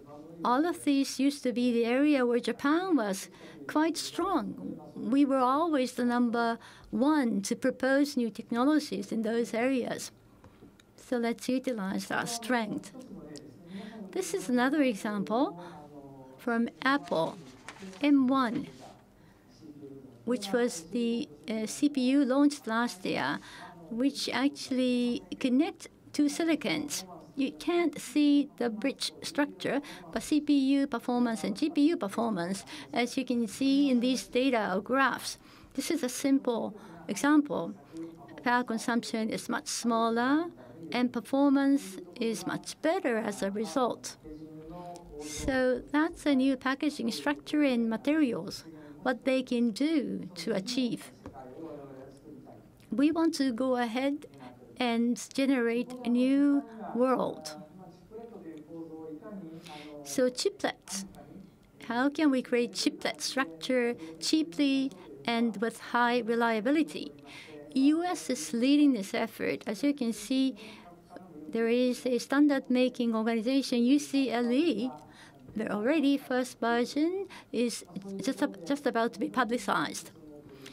all of these used to be the area where Japan was quite strong. We were always the number one to propose new technologies in those areas. So let's utilize our strength. This is another example from Apple M1, which was the CPU launched last year, which actually connect two silicons. You can't see the bridge structure, but CPU performance and GPU performance, as you can see in these data or graphs. This is a simple example. Power consumption is much smaller, and performance is much better as a result. So that's a new packaging structure and materials, what they can do to achieve. We want to go ahead and generate a new world. So chiplets, how can we create chiplet structure cheaply and with high reliability? US is leading this effort. As you can see, there is a standard making organization, UCLE. The already first version is just about to be publicized.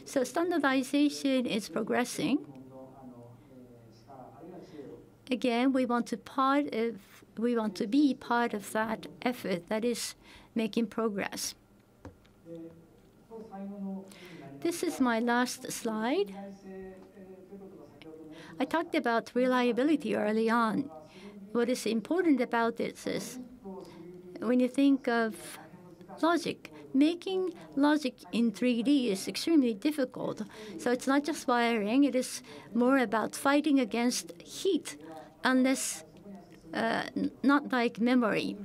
So standardization is progressing. Again, we want to be part of that effort that is making progress. This is my last slide. I talked about reliability early on. What is important about this is when you think of logic, making logic in 3D is extremely difficult. So it's not just wiring, it is more about fighting against heat, unless not like memory.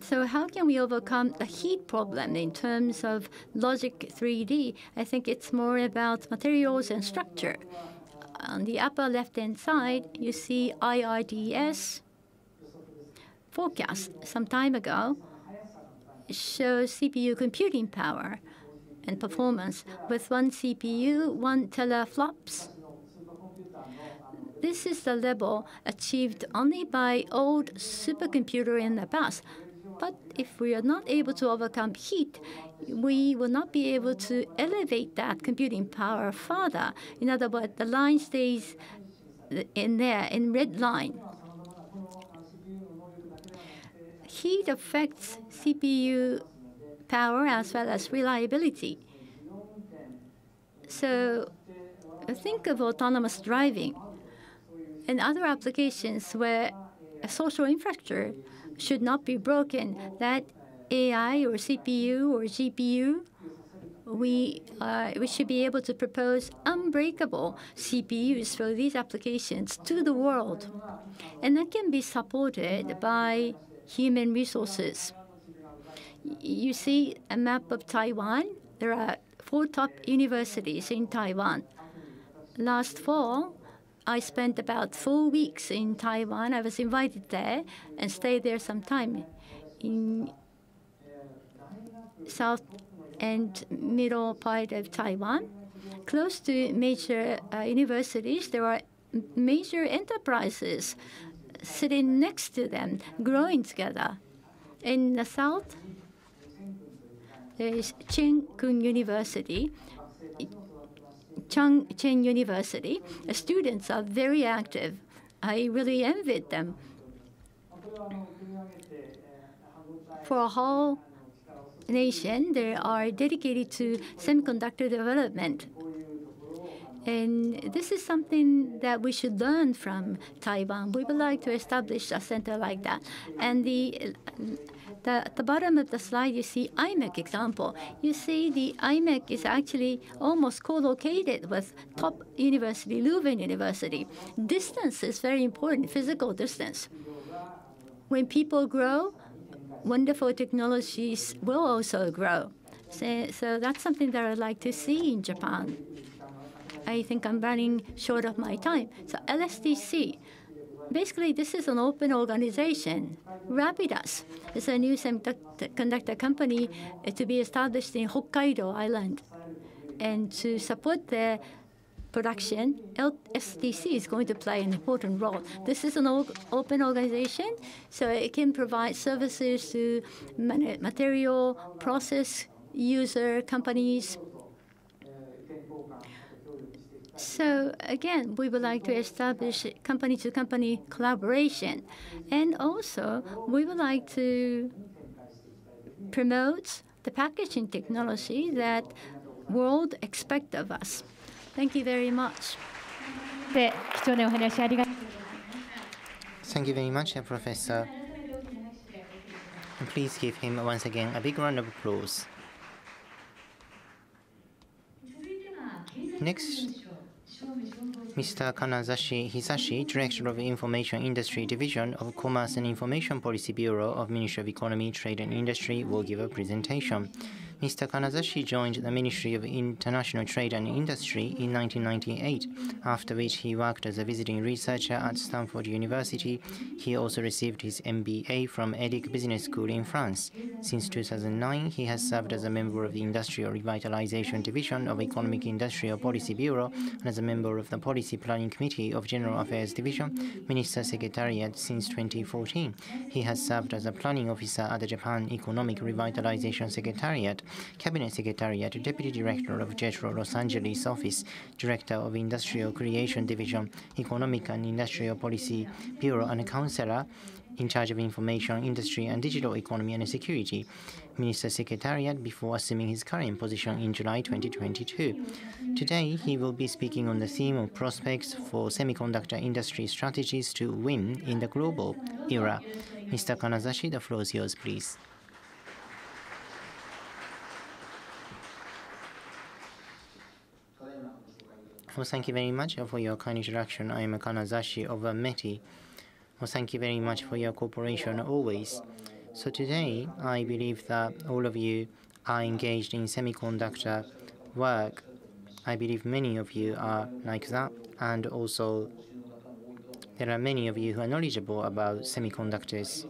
So how can we overcome the heat problem in terms of logic 3D? I think it's more about materials and structure. On the upper left-hand side, you see IRDS forecast some time ago. It shows CPU computing power and performance with one CPU, 1 teraflops. This is the level achieved only by old supercomputer in the past. But if we are not able to overcome heat, we will not be able to elevate that computing power further. In other words, the line stays in there, in red line. Heat affects CPU power as well as reliability. So think of autonomous driving and other applications where a social infrastructure should not be broken. That AI or CPU or GPU, we should be able to propose unbreakable CPUs for these applications to the world. And that can be supported by human resources. You see a map of Taiwan. There are 4 top universities in Taiwan. Last fall, I spent about 4 weeks in Taiwan. I was invited there and stayed there some time. In south and middle part of Taiwan, close to major universities, there are major enterprises sitting next to them, growing together. In the south, there is Cheng University. Cheng University. The students are very active. I really envied them. For a whole nation, they are dedicated to semiconductor development. And this is something that we should learn from Taiwan. We would like to establish a center like that. And at the bottom of the slide, you see IMEC example. You see the IMEC is actually almost co-located with top university, Leuven University. Distance is very important, physical distance. When people grow, wonderful technologies will also grow. So that's something that I'd like to see in Japan. I think I'm running short of my time. So LSTC, basically this is an open organization. Rapidus is a new semiconductor company to be established in Hokkaido Island. And to support their production, LSTC is going to play an important role. This is an open organization, so it can provide services to material, process, user, companies. So again, we would like to establish company-to-company collaboration. And also, we would like to promote the packaging technology that world expect of us. Thank you very much. Thank you very much, Professor. And please give him once again a big round of applause. Next, Mr. Kanazashi Hisashi, Director of Information Industry Division of Commerce and Information Policy Bureau of Ministry of Economy, Trade and Industry, will give a presentation. Mr. Kanazashi joined the Ministry of International Trade and Industry in 1998, after which he worked as a visiting researcher at Stanford University. He also received his MBA from EDIC Business School in France. Since 2009, he has served as a member of the Industrial Revitalization Division of Economic Industrial Policy Bureau and as a member of the Policy Planning Committee of General Affairs Division, Minister Secretariat since 2014. He has served as a planning officer at the Japan Economic Revitalization Secretariat, Cabinet Secretariat, Deputy Director of JETRO Los Angeles Office, Director of Industrial Creation Division, Economic and Industrial Policy Bureau, and Counselor in charge of Information, Industry and Digital Economy and Security, Minister Secretariat, before assuming his current position in July 2022. Today, he will be speaking on the theme of prospects for semiconductor industry strategies to win in the global era. Mr. Kanazashi, the floor is yours, please. Well, thank you very much for your kind introduction. I am Kanazashi of METI. Well, thank you very much for your cooperation always. So today, I believe that all of you are engaged in semiconductor work. I believe many of you are like that, and also there are many of you who are knowledgeable about semiconductors.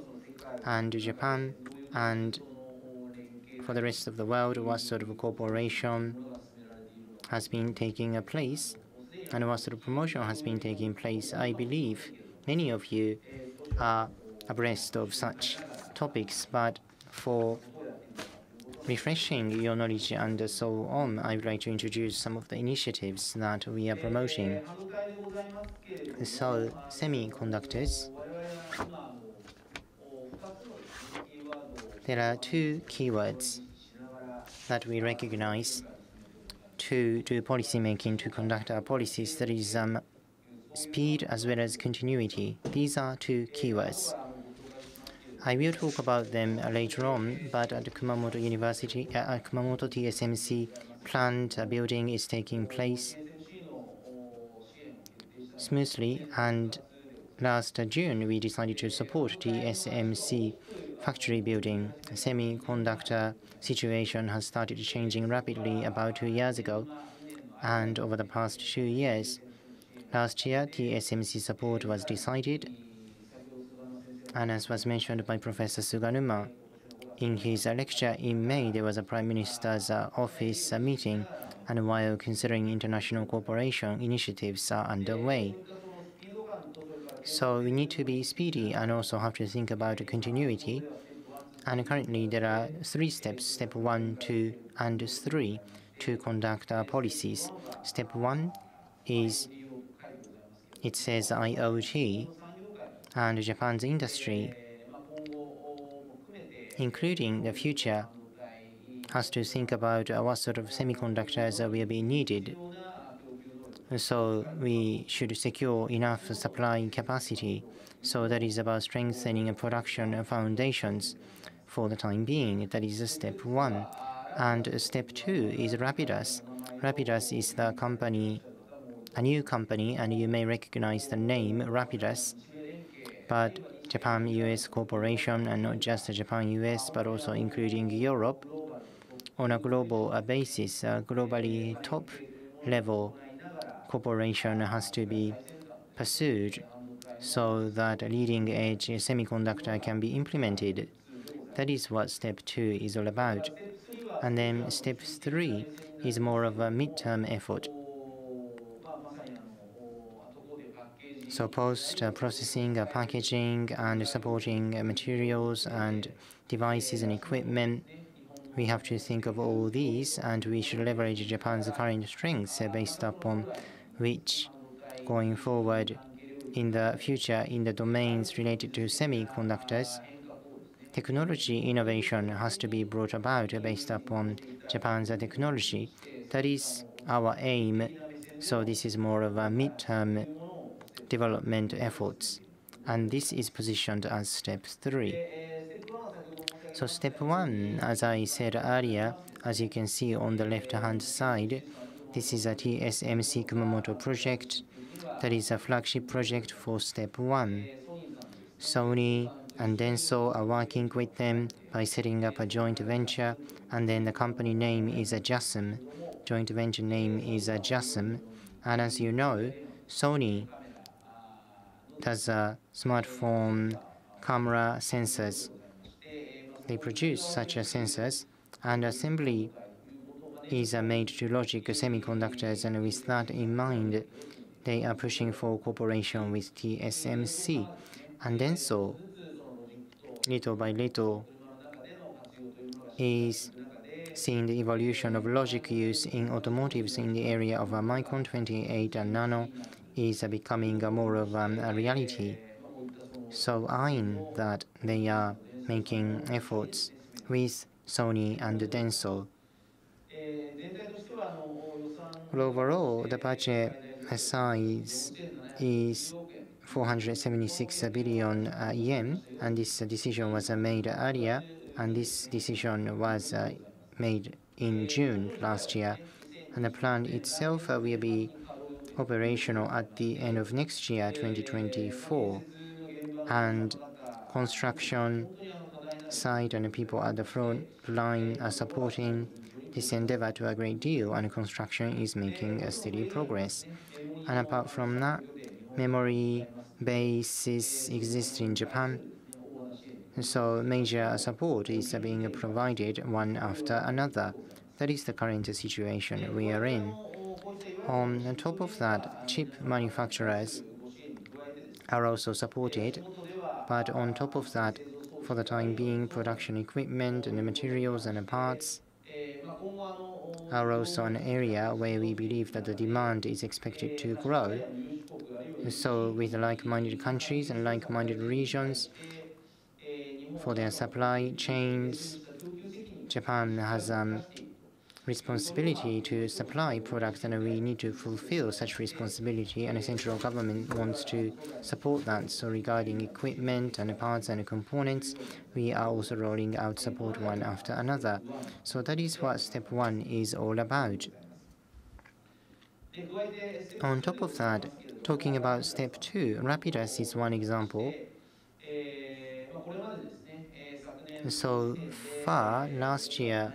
And Japan and for the rest of the world, what sort of cooperation has been taking place and what sort of promotion has been taking place. I believe many of you are abreast of such topics, but for refreshing your knowledge and so on, I would like to introduce some of the initiatives that we are promoting. So, semiconductors. There are two keywords that we recognize to do policy making, to conduct our policies. That is speed as well as continuity. These are two keywords. I will talk about them later on, but at the Kumamoto University, Kumamoto TSMC plant building is taking place smoothly, and last June we decided to support TSMC factory building. The semiconductor situation has started changing rapidly about 2 years ago, and over the past 2 years, last year, TSMC support was decided, and as was mentioned by Professor Suganuma, in his lecture in May, there was a Prime Minister's office meeting, and while considering international cooperation, initiatives are underway. So we need to be speedy and also have to think about continuity. And currently there are 3 steps, step 1, 2, and 3, to conduct our policies. Step 1 is, it says IoT, and Japan's industry, including the future, has to think about what sort of semiconductors will be needed. So we should secure enough supply capacity. So that is about strengthening production foundations for the time being. That is step 1. And step 2 is Rapidus. Rapidus is the company, a new company, and you may recognize the name Rapidus. But Japan-US cooperation, and not just Japan-US, but also including Europe, on a global basis, globally top-level cooperation has to be pursued so that leading-edge semiconductor can be implemented. That is what step 2 is all about. And then step 3 is more of a midterm effort. So post-processing, packaging, and supporting materials and devices and equipment, we have to think of all these, and we should leverage Japan's current strengths based upon which, going forward in the future in the domains related to semiconductors, technology innovation has to be brought about based upon Japan's technology. That is our aim. So this is more of a midterm development efforts, and this is positioned as step 3. So step 1, as I said earlier, as you can see on the left-hand side, this is a TSMC Kumamoto project. That is a flagship project for step 1. Sony and Denso are working with them by setting up a joint venture, and then the company name is a JASM. Joint venture name is a JASM. And as you know, Sony does smartphone camera sensors. They produce such sensors, and assembly is made to logic semiconductors, and with that in mind, they are pushing for cooperation with TSMC. And then so, little by little, is seeing the evolution of logic use in automotives in the area of micron 28 and nano is becoming more of a reality. So eyeing that they are making efforts with Sony and Denso. Overall, the budget size is 476 billion yen, and this decision was made earlier, and this decision was made in June last year. And the plant itself will be operational at the end of next year, 2024. And construction site and people at the front line are supporting this endeavor to a great deal, and construction is making a steady progress. And apart from that, memory bases exist in Japan, so major support is being provided one after another. That is the current situation we are in. On top of that, chip manufacturers are also supported, but on top of that, for the time being, production equipment and the materials and the parts are also an area where we believe that the demand is expected to grow. So with like-minded countries and like-minded regions, for their supply chains, Japan has responsibility to supply products, and we need to fulfill such responsibility, and the central government wants to support that. So regarding equipment and parts and components, we are also rolling out support one after another. So that is what step 1 is all about. On top of that, talking about step 2, Rapidus is one example. So far, last year,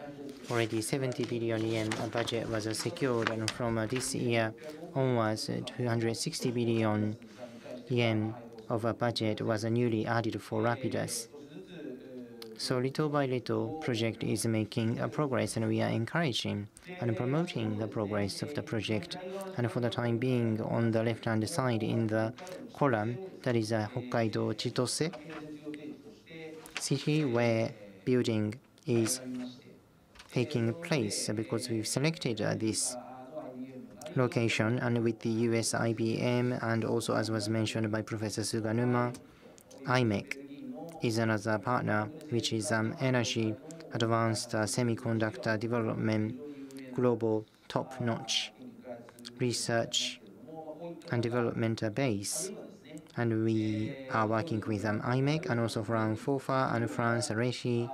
already 70 billion yen budget was secured, and from this year onwards, 260 billion yen of a budget was newly added for Rapidus. So little by little, project is making a progress, and we are encouraging and promoting the progress of the project. And for the time being, on the left-hand side in the column, that is Hokkaido Chitose city where building is taking place, because we've selected this location, and with the US IBM, and also, as was mentioned by Professor Suganuma, IMEC is another partner, which is energy advanced semiconductor development global top-notch research and development base. And we are working with IMEC, and also from FOFA and France, RESHI.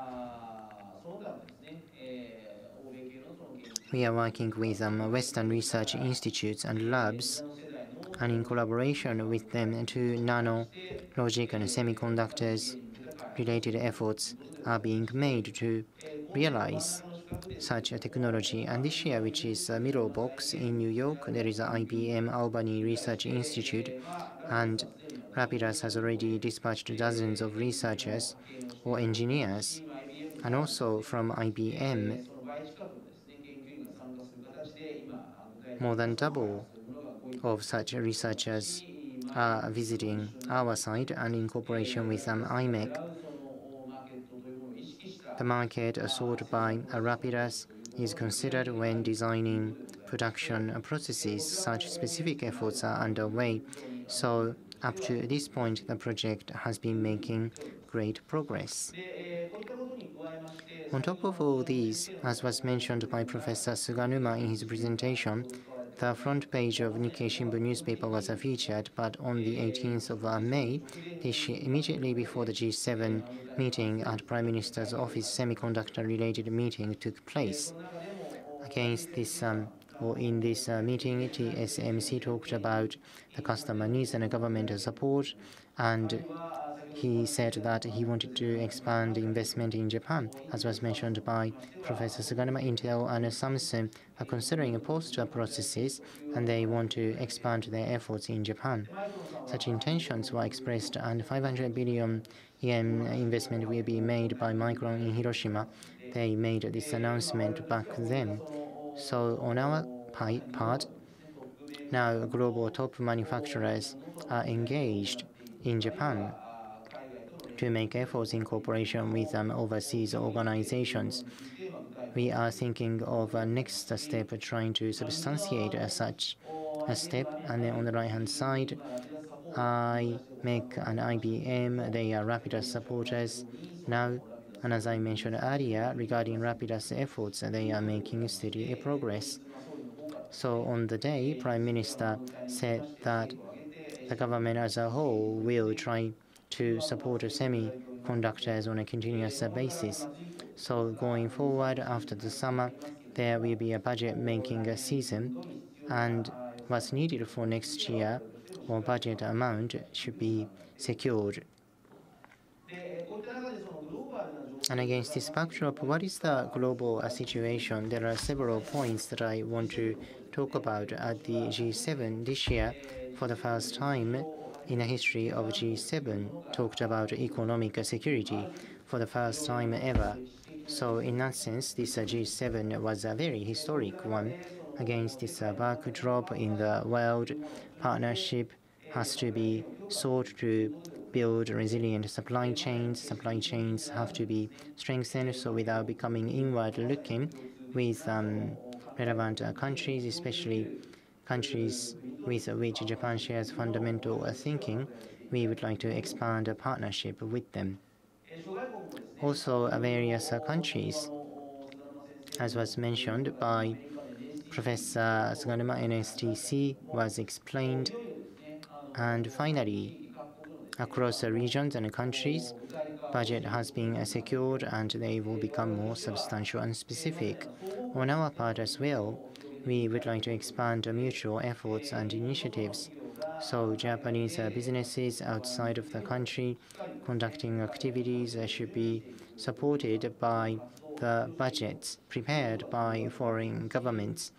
We are working with Western research institutes and labs, and in collaboration with them, to nano, logic, and semiconductors related efforts are being made to realize such a technology. And this year, which is a middle box in New York, there is an IBM Albany Research Institute, and Rapidus has already dispatched dozens of researchers or engineers. And also from IBM, more than double of such researchers are visiting our site, and in cooperation with IMEC, the market sought by Rapidus is considered when designing production processes. Such specific efforts are underway. So up to this point, the project has been making great progress. On top of all these, as was mentioned by Professor Suganuma in his presentation, the front page of Nikkei Shimbun newspaper was featured, but on the 18th of May, this year, immediately before the G7 meeting at Prime Minister's office, semiconductor-related meeting took place. Against this, or in this meeting, TSMC talked about the customer needs and government support, and he said that he wanted to expand investment in Japan. As was mentioned by Professor Suganuma, Intel and Samsung are considering poster processes, and they want to expand their efforts in Japan. Such intentions were expressed, and 500 billion yen investment will be made by Micron in Hiroshima. They made this announcement back then. So on our part, now global top manufacturers are engaged in Japan to make efforts in cooperation with overseas organizations. We are thinking of a next step, trying to substantiate such a step. And then on the right-hand side, IMEC and IBM, they are Rapidus supporters now. And as I mentioned earlier, regarding Rapidus efforts, they are making steady progress. So on the day, Prime Minister said that the government as a whole will try to support semiconductors on a continuous basis. So going forward, after the summer, there will be a budget-making season, and what's needed for next year, or budget amount, should be secured. And against this backdrop, what is the global situation? There are several points that I want to talk about at the G7 this year. For the first time in the history of G7, talked about economic security for the first time ever. So in that sense, this G7 was a very historic one. Against this backdrop in the world, partnership has to be sought to build resilient supply chains. Supply chains have to be strengthened, so without becoming inward-looking with relevant countries, especially countries with which Japan shares fundamental thinking, we would like to expand a partnership with them. Also, various countries, as was mentioned by Professor Suganuma, NSTC was explained. And finally, across the regions and countries, budget has been secured, and they will become more substantial and specific. On our part as well, we would like to expand mutual efforts and initiatives. So Japanese businesses outside of the country conducting activities should be supported by the budgets prepared by foreign governments.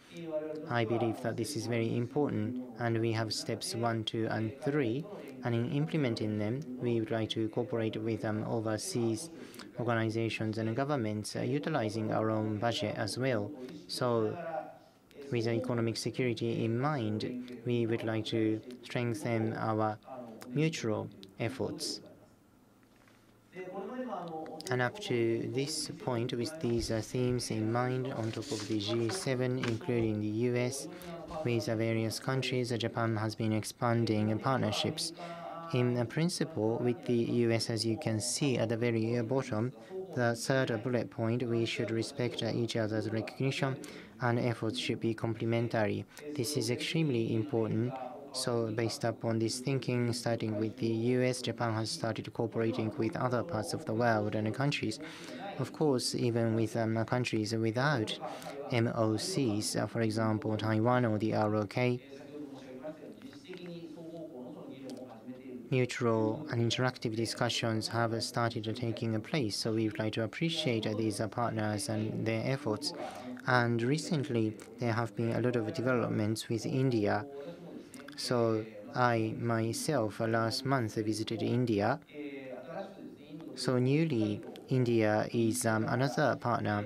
I believe that this is very important, and we have steps 1, 2, and 3, and in implementing them, we would like to cooperate with overseas organizations and governments utilizing our own budget as well. So with economic security in mind, we would like to strengthen our mutual efforts. And up to this point, with these themes in mind, on top of the G7, including the US, with various countries, Japan has been expanding partnerships. In principle, with the US, as you can see at the very bottom, the third bullet point, we should respect each other's recognition and efforts should be complementary. This is extremely important. So based upon this thinking, starting with the US, Japan has started cooperating with other parts of the world and countries. Of course, even with countries without MOCs, for example, Taiwan or the ROK, mutual and interactive discussions have started taking place. So we would like to appreciate these partners and their efforts. And recently, there have been a lot of developments with India. So I myself last month visited India. So newly, India is another partner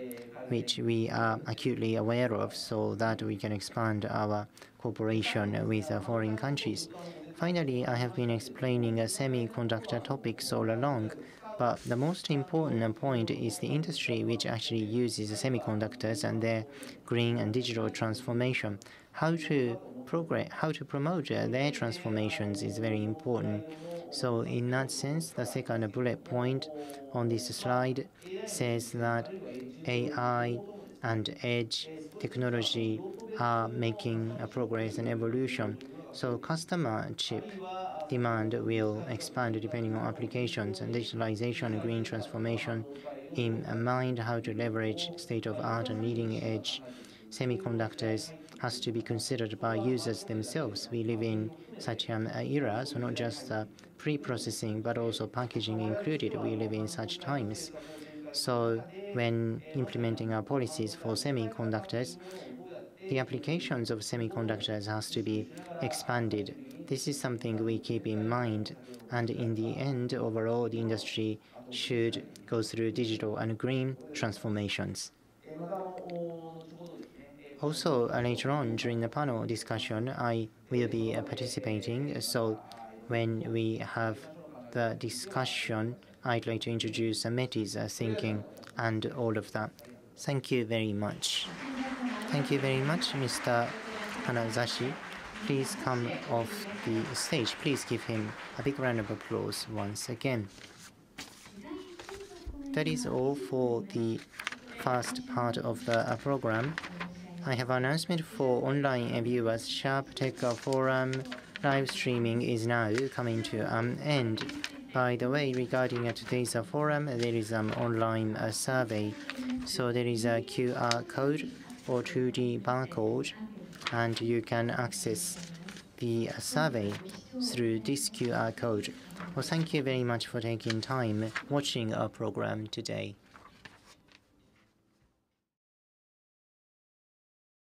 which we are acutely aware of so that we can expand our cooperation with foreign countries. Finally, I have been explaining semiconductor topics all along, but the most important point is the industry which actually uses semiconductors and their green and digital transformation. How to promote their transformations is very important. So in that sense, the second bullet point on this slide says that AI and edge technology are making a progress and evolution. So customer chip demand will expand depending on applications and digitalization and green transformation. In mind, how to leverage state-of-art and leading-edge semiconductors has to be considered by users themselves. We live in such an era, so not just pre-processing but also packaging included. We live in such times. So when implementing our policies for semiconductors, the applications of semiconductors has to be expanded. This is something we keep in mind, and in the end, overall, the industry should go through digital and green transformations. Also, later on during the panel discussion, I will be participating. So when we have the discussion, I'd like to introduce Meti's thinking and all of that. Thank you very much. Thank you very much, Mr. Hanazashi. Please come off the stage. Please give him a big round of applause once again. That is all for the first part of the program. I have an announcement for online viewers. Sharp Tech Forum live streaming is now coming to an end. By the way, regarding today's forum, there is an online survey. So there is a QR code or 2D barcode, and you can access the survey through this QR code. Well, thank you very much for taking time watching our program today.